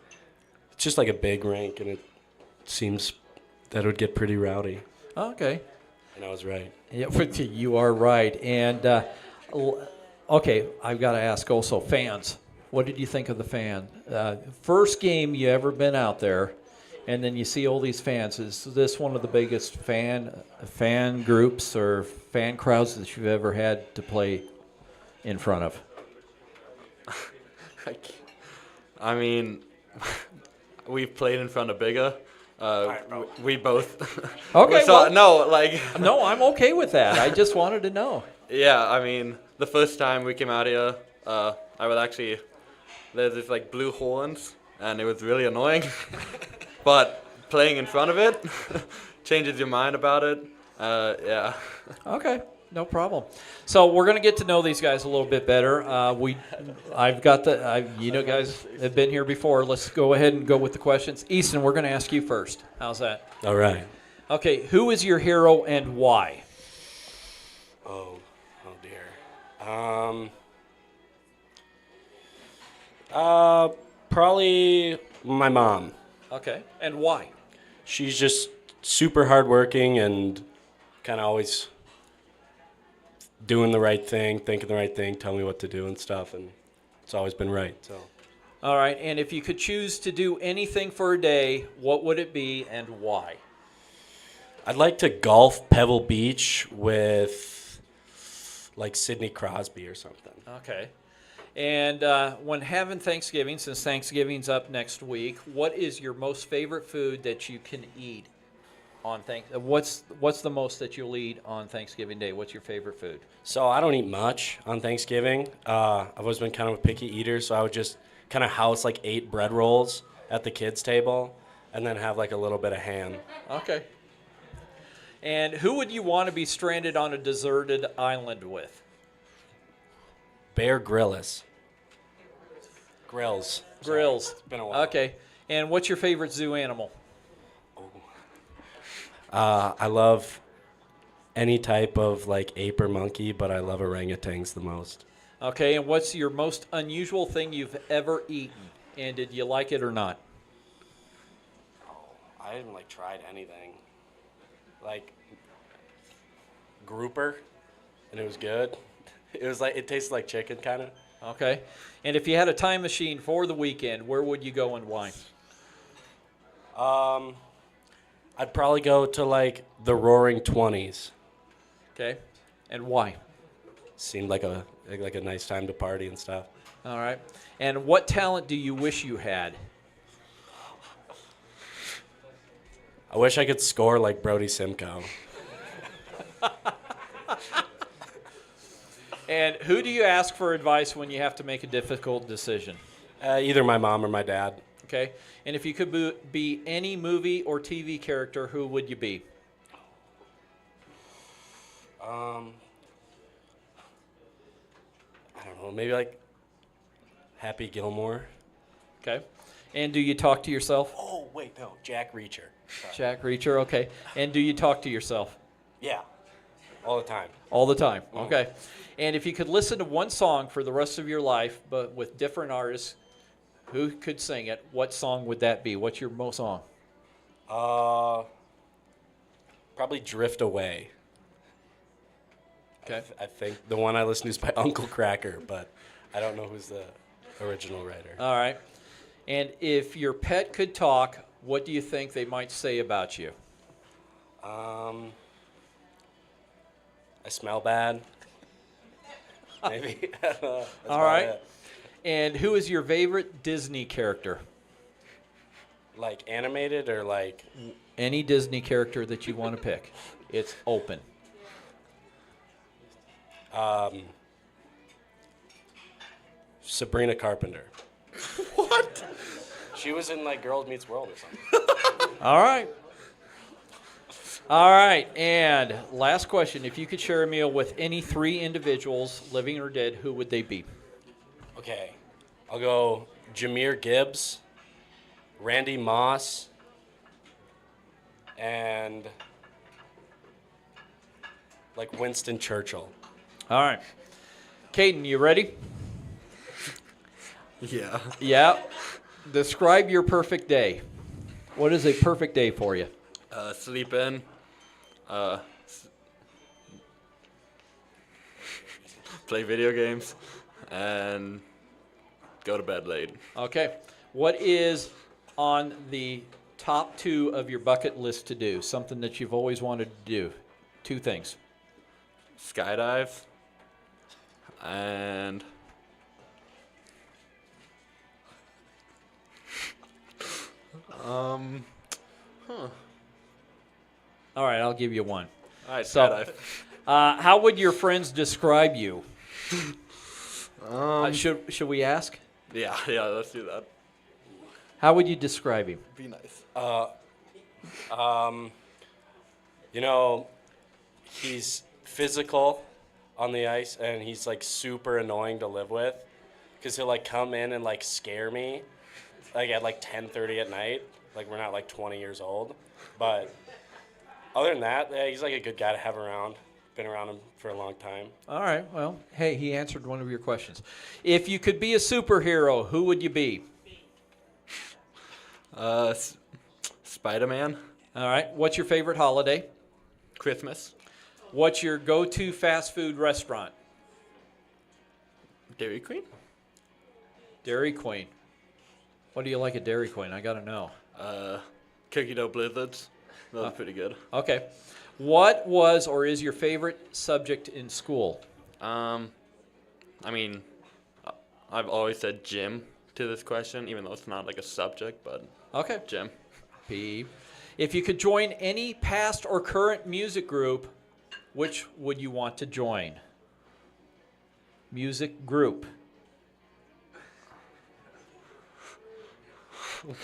it's just like a big rink, and it seems that it would get pretty rowdy. Okay. And I was right. Yeah, you are right. And okay, I've got to ask also, fans. What did you think of the fan? First game you ever been out there? And then you see all these fans. Is this one of the biggest fan groups or fan crowds that you've ever had to play in front of? I mean, we've played in front of bigger. We both. Okay. No, I'm okay with that. I just wanted to know. Yeah, I mean, the first time we came out here, I was actually there's this like blue horns, and it was really annoying. But playing in front of it changes your mind about it. Yeah. Okay, no problem. So we're going to get to know these guys a little bit better. You guys have been here before. Let's go ahead and go with the questions. Easton, we're going to ask you first. How's that? All right. Okay, who is your hero and why? Oh dear. Probably my mom. Okay, and why? She's just super hardworking and kind of always doing the right thing, thinking the right thing, telling me what to do and stuff, and it's always been right. So. All right, and if you could choose to do anything for a day, what would it be and why? I'd like to golf Pebble Beach with like Sidney Crosby or something. Okay. And when having Thanksgiving, since Thanksgiving's up next week, what is your most favorite food that you can eat on What's the most that you'll eat on Thanksgiving Day? What's your favorite food? So I don't eat much on Thanksgiving. I've always been kind of a picky eater, so I would just kind of house like 8 bread rolls at the kids' table and then have like a little bit of ham. Okay. And who would you want to be stranded on a deserted island with? Bear Grylls. Grills. Grills. It's been a while. Okay. And what's your favorite zoo animal? I love any type of like ape or monkey, but I love orangutans the most. Okay. And what's your most unusual thing you've ever eaten? And did you like it or not? I haven't like tried anything. Like grouper, and it was good. It was like it tasted like chicken kind of. Okay. And if you had a time machine for the weekend, where would you go and why? I'd probably go to like the Roaring 20s. Okay. And why? Seemed like a nice time to party and stuff. All right. And what talent do you wish you had? I wish I could score like Brody Simcoe. And who do you ask for advice when you have to make a difficult decision? Either my mom or my dad. Okay. And if you could be any movie or TV character, who would you be? I don't know, maybe like Happy Gilmore. Okay. And do you talk to yourself? Oh, wait, no, Jack Reacher. Sorry. Jack Reacher, okay. And do you talk to yourself? Yeah, all the time. All the time, okay. And if you could listen to one song for the rest of your life, but with different artists, who could sing it, what song would that be? What's your most song? Probably Drift Away. Okay. I think the one I listen to is by Uncle Cracker, but I don't know who's the original writer. All right. And if your pet could talk, what do you think they might say about you? I smell bad. Maybe. That's All right. it. And who is your favorite Disney character? Like animated or like? Any Disney character that you want to pick. It's open. Sabrina Carpenter. What? She was in like Girls Meets World or something. All right. All right. And last question. If you could share a meal with any 3 individuals, living or dead, who would they be? Okay. I'll go Jameer Gibbs, Randy Moss, and like Winston Churchill. All right. Caden, you ready? Yeah. Yeah. Describe your perfect day. What is a perfect day for you? Sleep in. Play video games. And go to bed late. Okay. What is on the top 2 of your bucket list to do? Something that you've always wanted to do. 2 things. Skydive. And All right, I'll give you one. All right, So, skydive. how would your friends describe you? Should we ask? Yeah, let's do that. How would you describe him? Be nice. You know, he's physical on the ice, and he's like super annoying to live with, because he'll like come in and like scare me, like at like 10:30 at night. Like we're not like 20 years old, but other than that, yeah, he's like a good guy to have around. Been around him for a long time. All right. Well, hey, he answered one of your questions. If you could be a superhero, who would you be? Spider-Man. All right. What's your favorite holiday? Christmas. What's your go-to fast food restaurant? Dairy Queen. Dairy Queen. What do you like at Dairy Queen? I got to know. Cookie dough blizzards. Those are pretty good. Okay. What was or is your favorite subject in school? I mean, I've always said gym to this question, even though it's not like a subject, but Okay. gym. P. If you could join any past or current music group, which would you want to join? Music group.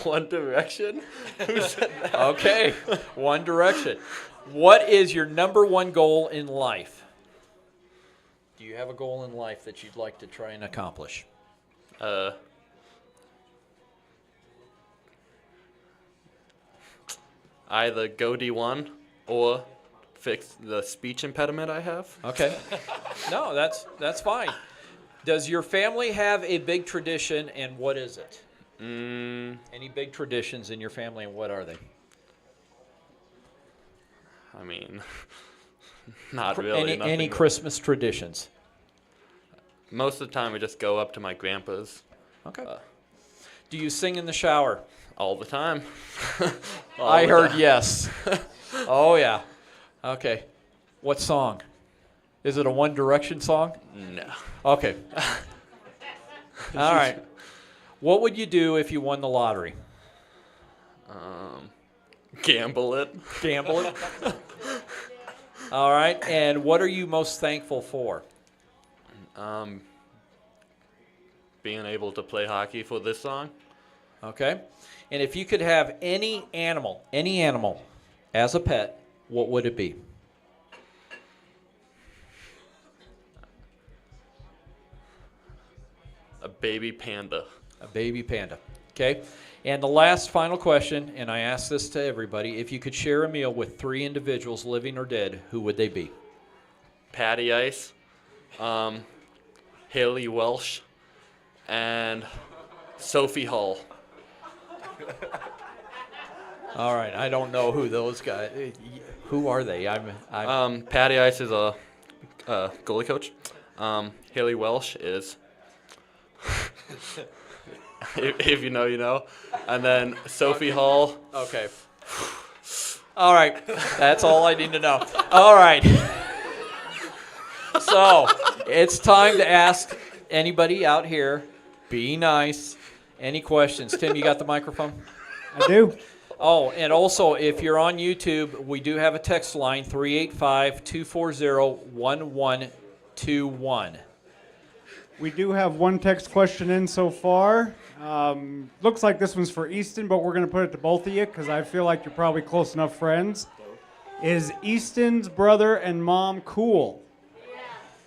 One Direction? Who said that? Okay. One Direction. What is your number 1 goal in life? Do you have a goal in life that you'd like to try and accomplish? Either go D1 or fix the speech impediment I have. Okay. No, that's fine. Does your family have a big tradition, and what is it? Any big traditions in your family, and what are they? I mean, not really. Any nothing Christmas traditions? most of the time, we just go up to my grandpa's. Okay. Do you sing in the shower? All the time. I heard yes. Oh, yeah. Okay. What song? Is it a One Direction song? No. Okay. All right. What would you do if you won the lottery? Gamble it. Gamble it? All right. And what are you most thankful for? Being able to play hockey for this song. Okay. And if you could have any animal as a pet, what would it be? A baby panda. A baby panda. Okay. And the last final question, and I ask this to everybody, if you could share a meal with 3 individuals, living or dead, who would they be? Patty Ice, Haley Welsh, and Sophie Hall. All right, I don't know who those guys. Who are they? Patty Ice is a goalie coach. Haley Welsh is, if you know, you know. And then Sophie Hall. Okay. All right, that's all I need to know. All right. So it's time to ask anybody out here. Be nice. Any questions? Tim, you got the microphone? I do. Oh, and also, if you're on YouTube, we do have a text line, 385-240-1121. We do have one text question in so far. Looks like this one's for Easton, but we're going to put it to both of you because I feel like you're probably close enough friends. Is Easton's brother and mom cool?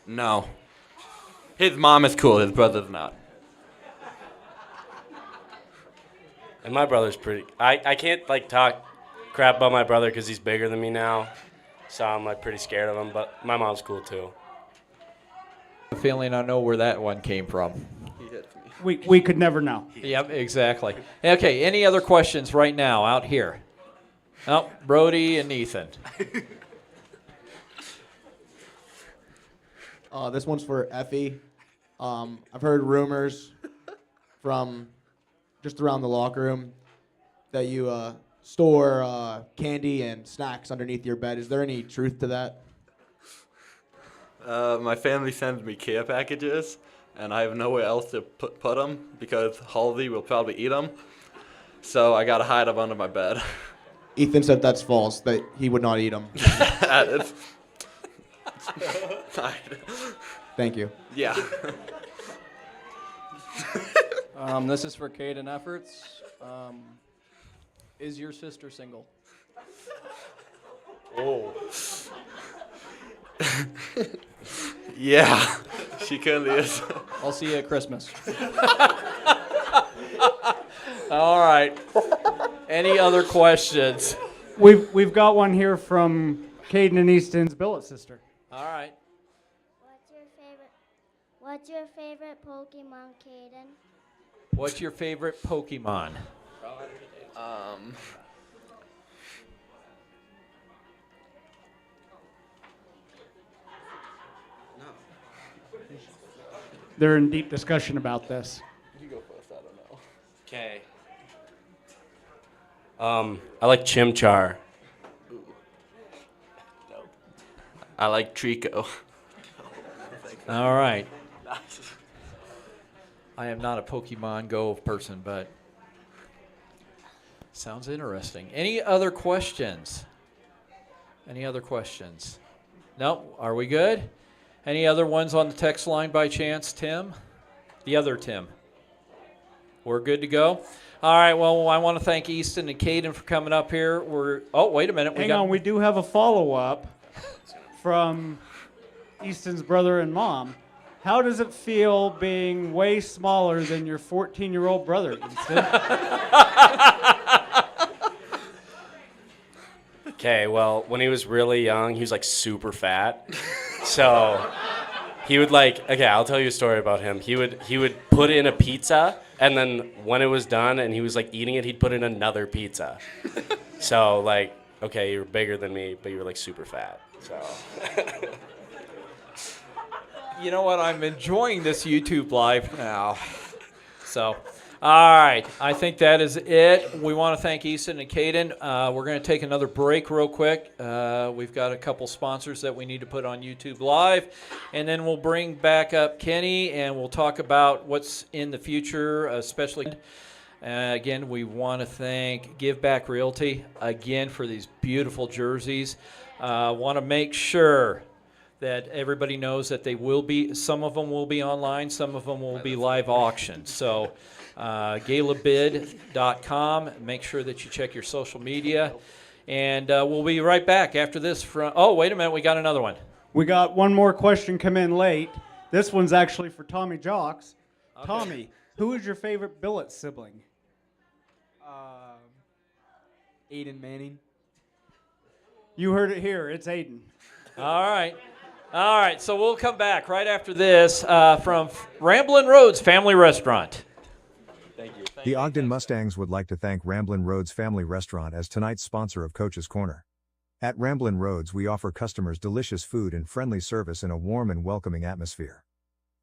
No. His mom is cool. His brother's not. And my brother's pretty. I can't like talk crap about my brother because he's bigger than me now, so I'm like pretty scared of him. But my mom's cool too. A feeling I know where that one came from. We could never know. Yep, exactly. Okay, any other questions right now out here? Oh, Brody and Ethan. This one's for Effie. I've heard rumors from just around the locker room that you store candy and snacks underneath your bed. Is there any truth to that? My family sends me care packages, and I have nowhere else to put them because Halsey will probably eat them. So I gotta hide them under my bed. Ethan said that's false, that he would not eat them. That is. Thank you. Yeah. This is for Caden Efforts. Is your sister single? Oh. Yeah, she currently is. I'll see you at Christmas. All right. Any other questions? We've got one here from Caden and Easton's billet sister. All right. What's your favorite Pokemon, Caden? What's your favorite Pokemon? They're in deep discussion about this. You go first, I don't know. Okay. I like Chimchar. I like Trico. All right. I am not a Pokemon Go person, but sounds interesting. Any other questions? Any other questions? No? Are we good? Any other ones on the text line by chance, Tim? The other Tim. We're good to go? All right, well, I want to thank Easton and Caden for coming up here. Oh, wait a minute. Hang on, we do have a follow-up from Easton's brother and mom. How does it feel being way smaller than your 14-year-old brother, Easton? Okay, well, when he was really young, he was like super fat. So he would okay, I'll tell you a story about him. He would put in a pizza, and then when it was done and he was like eating it, he'd put in another pizza. So okay, you're bigger than me, but you're like super fat. So You know what? I'm enjoying this YouTube live now. So, all right. I think that is it. We want to thank Easton and Caden. We're going to take another break real quick. We've got a couple sponsors that we need to put on YouTube Live. And then we'll bring back up Kenny, and we'll talk about what's in the future, especially... again, we want to thank Give Back Realty, again, for these beautiful jerseys. Want to make sure that everybody knows that they will be, some of them will be online, some of them will be live auctions. So galabid.com, make sure that you check your social media. And we'll be right back after this. Oh, wait a minute, we got another one. We got one more question come in late. This one's actually for Tommy Jocks. Okay. Tommy, who is your favorite billet sibling? Aiden Manning. You heard it here. It's Aiden. All right. All right, so we'll come back right after this from Ramblin' Roads Family Restaurant. Thank you. The Ogden Mustangs would like to thank Ramblin' Roads Family Restaurant as tonight's sponsor of Coach's Corner. At Ramblin' Roads, we offer customers delicious food and friendly service in a warm and welcoming atmosphere.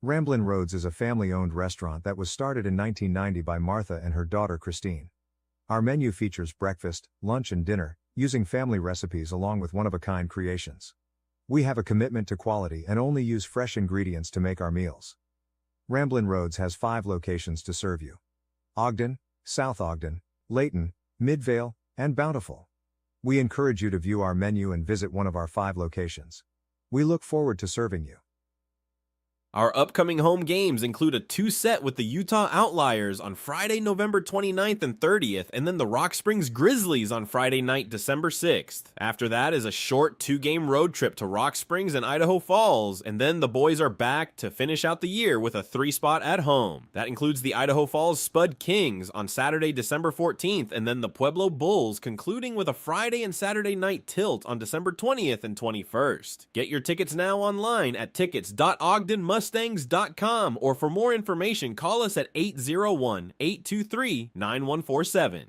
Ramblin' Roads is a family-owned restaurant that was started in 1990 by Martha and her daughter Christine. Our menu features breakfast, lunch and dinner, using family recipes along with one-of-a-kind creations. We have a commitment to quality and only use fresh ingredients to make our meals. Ramblin' Roads has 5 locations to serve you: Ogden, South Ogden, Layton, Midvale, and Bountiful. We encourage you to view our menu and visit one of our 5 locations. We look forward to serving you. Our upcoming home games include a 2-set with the Utah Outliers on Friday, November 29th and 30th, and then the Rock Springs Grizzlies on Friday night, December 6th. After that is a short 2-game road trip to Rock Springs and Idaho Falls, and then the boys are back to finish out the year with a 3-spot at home. That includes the Idaho Falls Spud Kings on Saturday, December 14th, and then the Pueblo Bulls, concluding with a Friday and Saturday night tilt on December 20th and 21st. Get your tickets now online at tickets.ogdenmustangs.com, or for more information, call us at 801-823-9147.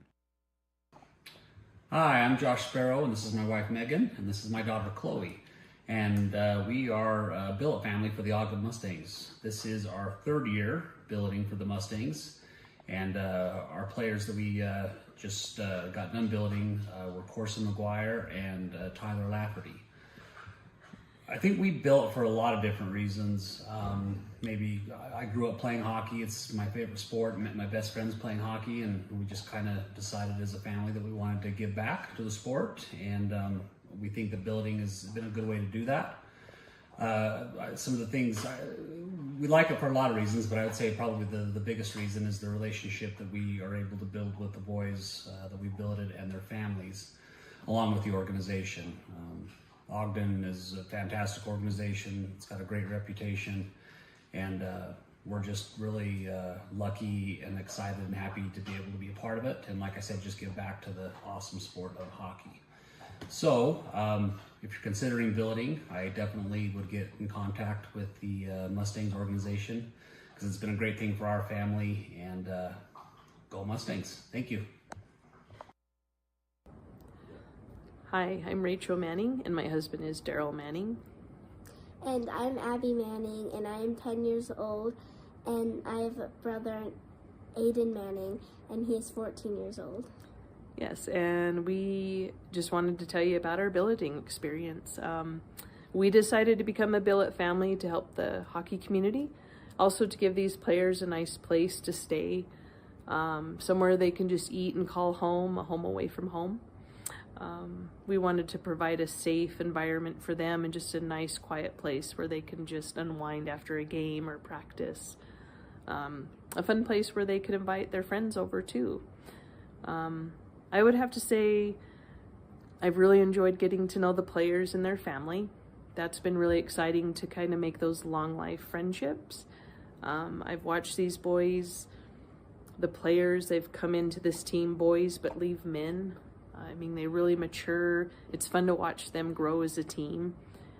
Hi, I'm Josh Sparrow, and this is my wife Megan, and this is my daughter Chloe. And we are a billet family for the Ogden Mustangs. This is our 3rd year billeting for the Mustangs, and our players that we just got done billeting were Corson McGuire and Tyler Lafferty. I think we built for a lot of different reasons. Maybe I grew up playing hockey. It's my favorite sport. Met my best friends playing hockey, and we just kind of decided as a family that we wanted to give back to the sport. And we think that building has been a good way to do that. Some of the things, we like it for a lot of reasons, but I would say probably the biggest reason is the relationship that we are able to build with the boys that we billeted and their families, along with the organization. Ogden is a fantastic organization. It's got a great reputation, and we're just really lucky and excited and happy to be able to be a part of it. And like I said, just give back to the awesome sport of hockey. So if you're considering billeting, I definitely would get in contact with the Mustangs organization, because it's been a great thing for our family. And go Mustangs. Thank you. Hi, I'm Rachel Manning, and my husband is Daryl Manning. And I'm Abby Manning, and I am 10 years old, and I have a brother, Aiden Manning, and he is 14 years old. Yes, and we just wanted to tell you about our billeting experience. We decided to become a billet family to help the hockey community, also to give these players a nice place to stay, somewhere they can just eat and call home, a home away from home. We wanted to provide a safe environment for them and just a nice, quiet place where they can just unwind after a game or practice. A fun place where they could invite their friends over too. I would have to say I've really enjoyed getting to know the players and their family. That's been really exciting to kind of make those long life friendships. I've watched these boys, the players, they've come into this team boys but leave men. I mean, they really mature. It's fun to watch them grow as a team.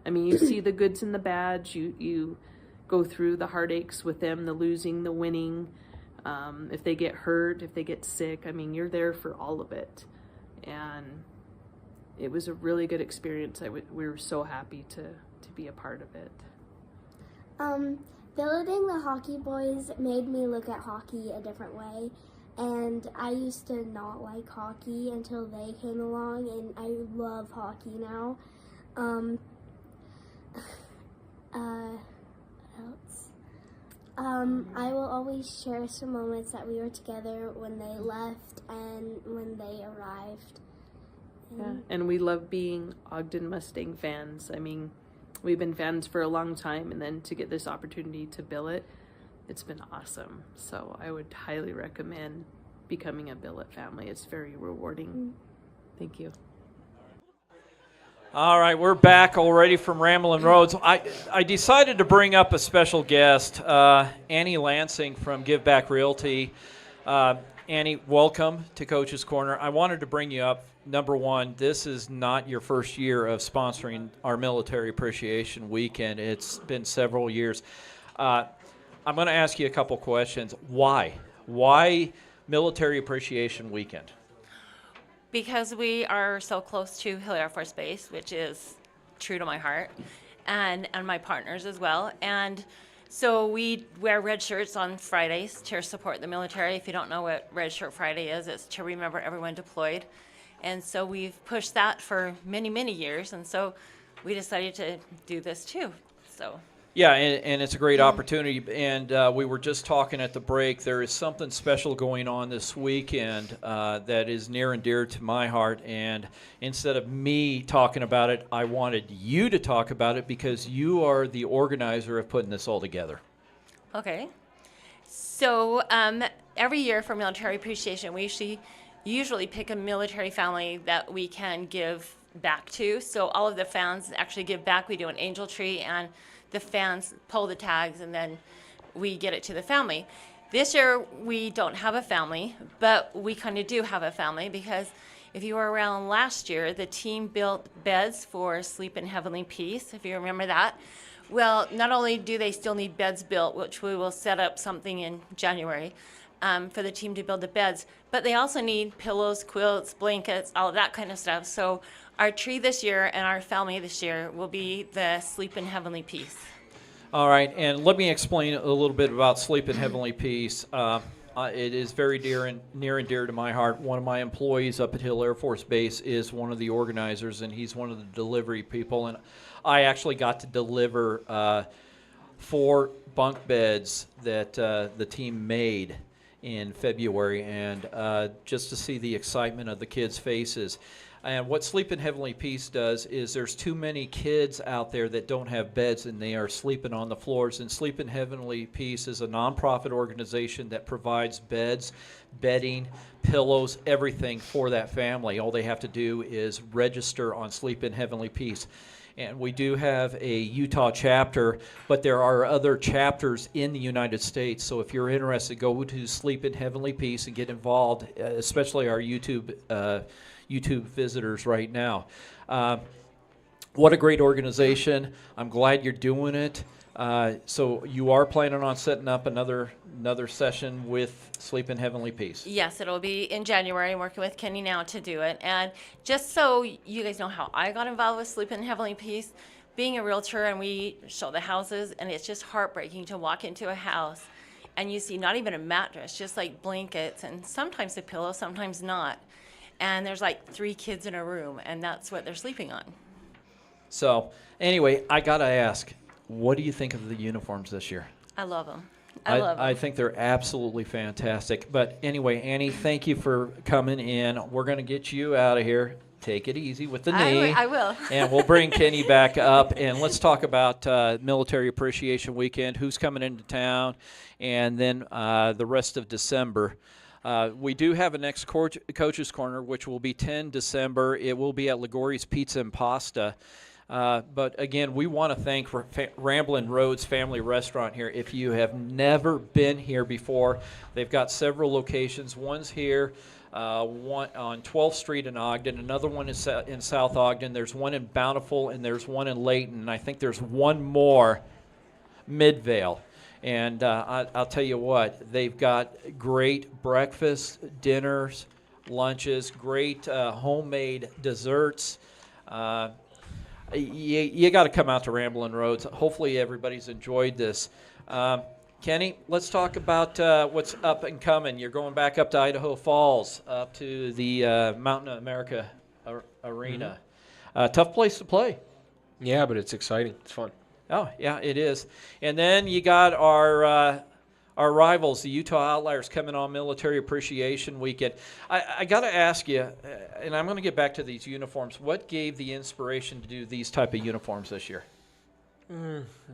I mean, you see the goods and the bads. You go through the heartaches with them, the losing, the winning. If they get hurt, if they get sick, I mean, you're there for all of it. And it was a really good experience. We were so happy to be a part of it. Billeting the Hockey Boys made me look at hockey a different way, and I used to not like hockey until they came along, and I love hockey now. What else? I will always cherish the moments that we were together when they left and when they arrived. Yeah, and we love being Ogden Mustang fans. I mean, we've been fans for a long time, and then to get this opportunity to billet, it's been awesome. So I would highly recommend becoming a billet family. It's very rewarding. Thank you. All right, we're back already from Ramblin' Roads. I decided to bring up a special guest, Annie Lansing from Give Back Realty. Annie, welcome to Coach's Corner. I wanted to bring you up. Number one, this is not your first year of sponsoring our Military Appreciation Weekend. It's been several years. I'm going to ask you a couple questions. Why? Why Military Appreciation Weekend? Because we are so close to Hill Air Force Base, which is true to my heart, and my partners as well. And so we wear red shirts on Fridays to support the military. If you don't know what Red Shirt Friday is, it's to remember everyone deployed. And so we've pushed that for many, many years, and so we decided to do this too. So. Yeah, and it's a great opportunity. And we were just talking at the break. There is something special going on this weekend that is near and dear to my heart. And instead of me talking about it, I wanted you to talk about it because you are the organizer of putting this all together. Okay. So every year for Military Appreciation, we usually pick a military family that we can give back to. So all of the fans actually give back. We do an angel tree, and the fans pull the tags, and then we get it to the family. This year, we don't have a family, but we kind of do have a family because if you were around last year, the team built beds for Sleep in Heavenly Peace, if you remember that. Well, not only do they still need beds built, which we will set up something in January for the team to build the beds, but they also need pillows, quilts, blankets, all of that kind of stuff. So our tree this year and our family this year will be the Sleep in Heavenly Peace. All right, and let me explain a little bit about Sleep in Heavenly Peace. It is very near and dear to my heart. One of my employees up at Hill Air Force Base is one of the organizers, and he's one of the delivery people. And I actually got to deliver 4 bunk beds that the team made in February, and just to see the excitement of the kids' faces. And what Sleep in Heavenly Peace does is there's too many kids out there that don't have beds and they are sleeping on the floors. And Sleep in Heavenly Peace is a nonprofit organization that provides beds, bedding, pillows, everything for that family. All they have to do is register on Sleep in Heavenly Peace. And we do have a Utah chapter, but there are other chapters in the United States. So if you're interested, go to Sleep in Heavenly Peace and get involved, especially our YouTube visitors right now. What a great organization. I'm glad you're doing it. So you are planning on setting up another session with Sleep in Heavenly Peace? Yes, it'll be in January. I'm working with Kenny now to do it. And just so you guys know how I got involved with Sleep in Heavenly Peace, being a realtor and we show the houses, and it's just heartbreaking to walk into a house and you see not even a mattress, just like blankets and sometimes a pillow, sometimes not. And there's like 3 kids in a room, and that's what they're sleeping on. So anyway, I got to ask, what do you think of the uniforms this year? I love them. I love them. I think they're absolutely fantastic. But anyway, Annie, thank you for coming in. We're going to get you out of here. Take it easy with the knee. I will. And we'll bring Kenny back up, and let's talk about Military Appreciation Weekend, who's coming into town, and then the rest of December. We do have a next Coach's Corner, which will be 10 December. It will be at Ligori's Pizza and Pasta. But again, we want to thank Ramblin' Roads Family Restaurant here. If you have never been here before, they've got several locations. One's here, one on 12th Street in Ogden. Another one is in South Ogden. There's one in Bountiful, and there's one in Layton. And I think there's one more, Midvale. And I'll tell you what, they've got great breakfast, dinners, lunches, great homemade desserts. you got to come out to Ramblin' Roads. Hopefully everybody's enjoyed this. Kenny, let's talk about what's up and coming. You're going back up to Idaho Falls, up to the Mountain America Arena. Tough place to play. Yeah, but it's exciting. It's fun. Oh, yeah, it is. And then you got our rivals, the Utah Outliers, coming on Military Appreciation Weekend. I got to ask you, and I'm going to get back to these uniforms. What gave the inspiration to do these type of uniforms this year?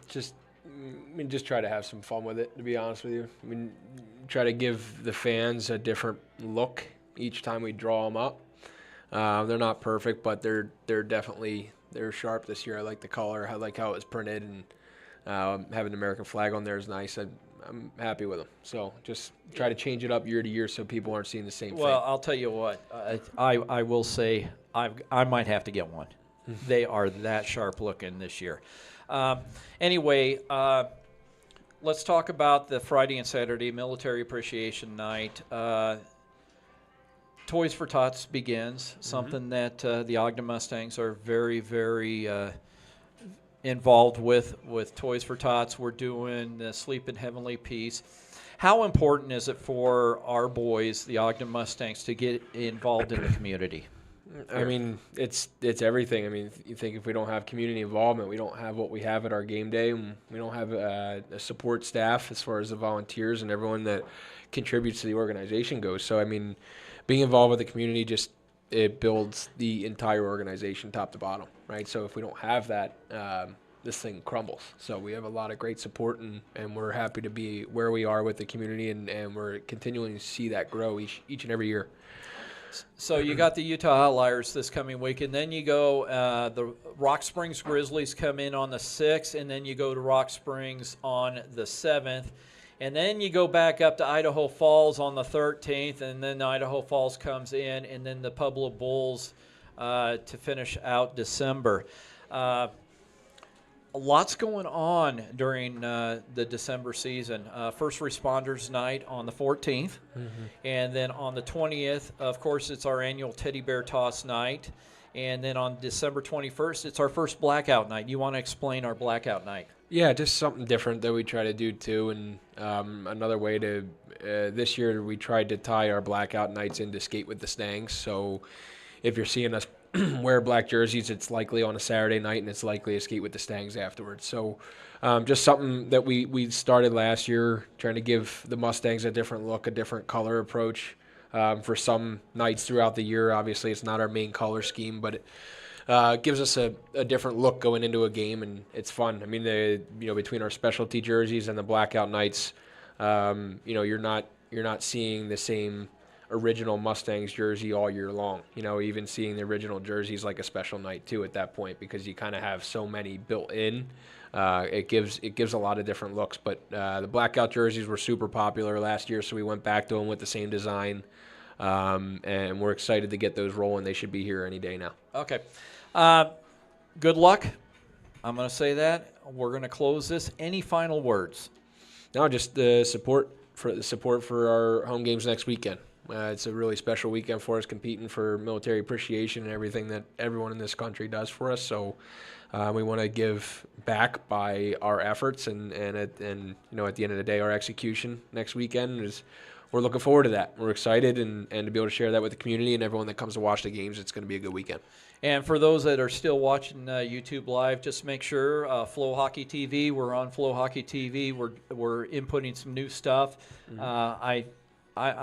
Just try to have some fun with it, to be honest with you. I mean, try to give the fans a different look each time we draw them up. They're not perfect, but they're definitely sharp this year. I like the color. I like how it was printed, and having the American flag on there is nice. I'm happy with them. So just try to change it up year to year so people aren't seeing the same thing. Well, I'll tell you what. I will say I might have to get one. They are that sharp looking this year. Anyway, let's talk about the Friday and Saturday Military Appreciation Night. Toys for Tots begins, something that the Ogden Mustangs are very, very involved with Toys for Tots. We're doing the Sleep in Heavenly Peace. How important is it for our boys, the Ogden Mustangs, to get involved in the community? I mean, it's everything. I mean, you think if we don't have community involvement, we don't have what we have at our game day, and we don't have a support staff as far as the volunteers and everyone that contributes to the organization goes. So, I mean, being involved with the community it builds the entire organization top to bottom, right? So if we don't have that, this thing crumbles. So we have a lot of great support, and we're happy to be where we are with the community, and we're continuing to see that grow each and every year. So you got the Utah Outliers this coming week, and then you go, the Rock Springs Grizzlies come in on the 6th, and then you go to Rock Springs on the 7th. And then you go back up to Idaho Falls on the 13th, and then Idaho Falls comes in, and then the Pueblo Bulls to finish out December. Lots going on during the December season. First Responders Night on the 14th, and then on the 20th, of course, it's our annual Teddy Bear Toss Night. And then on December 21st, it's our first Blackout Night. You want to explain our Blackout Night? Yeah, just something different that we try to do too, and another way to. This year we tried to tie our Blackout Nights into Skate with the Stangs. So if you're seeing us wear black jerseys, it's likely on a Saturday night, and it's likely a Skate with the Stangs afterwards. So just something that we started last year, trying to give the Mustangs a different look, a different color approach. For some nights throughout the year, obviously it's not our main color scheme, but it gives us a different look going into a game, and it's fun. I mean, between our specialty jerseys and the Blackout Nights, you're not seeing the same original Mustangs jersey all year long. Even seeing the original jerseys like a special night too at that point, because you kind of have so many built in. It gives a lot of different looks. But the Blackout jerseys were super popular last year, so we went back to them with the same design. And we're excited to get those rolling. They should be here any day now. Okay. Good luck. I'm going to say that. We're going to close this. Any final words? No, just the support for our home games next weekend. It's a really special weekend for us, competing for military appreciation and everything that everyone in this country does for us. So we want to give back by our efforts, and at the end of the day, our execution next weekend is. We're looking forward to that. We're excited, and to be able to share that with the community and everyone that comes to watch the games. It's going to be a good weekend. And for those that are still watching YouTube Live, just make sure Flow Hockey TV. We're on Flow Hockey TV. We're inputting some new stuff. I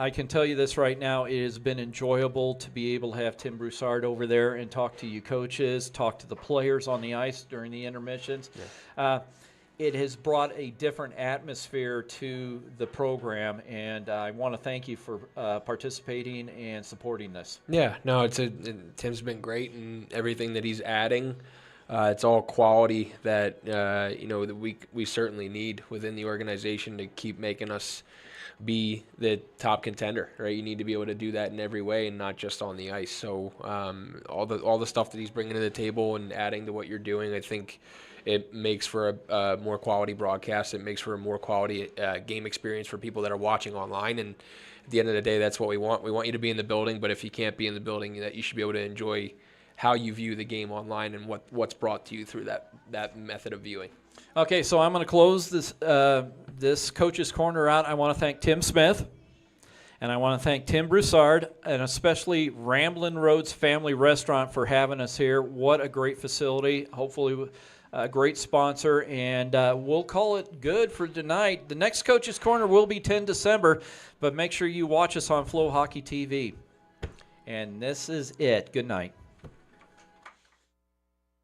can tell you this right now. It has been enjoyable to be able to have Tim Broussard over there and talk to you coaches, talk to the players on the ice during the intermissions. Yeah. It has brought a different atmosphere to the program, and I want to thank you for participating and supporting this. Yeah, no, Tim's been great in everything that he's adding. It's all quality that that we certainly need within the organization to keep making us be the top contender, right? You need to be able to do that in every way and not just on the ice. So all the stuff that he's bringing to the table and adding to what you're doing, I think it makes for a more quality broadcast. It makes for a more quality game experience for people that are watching online. And at the end of the day, that's what we want. We want you to be in the building, but if you can't be in the building, that you should be able to enjoy how you view the game online and what's brought to you through that method of viewing. Okay, so I'm going to close this Coach's Corner out. I want to thank Tim Smith, and I want to thank Tim Broussard, and especially Ramblin' Roads Family Restaurant for having us here. What a great facility. Hopefully a great sponsor, and we'll call it good for tonight. The next Coach's Corner will be 10 December, but make sure you watch us on Flow Hockey TV. And this is it. Good night.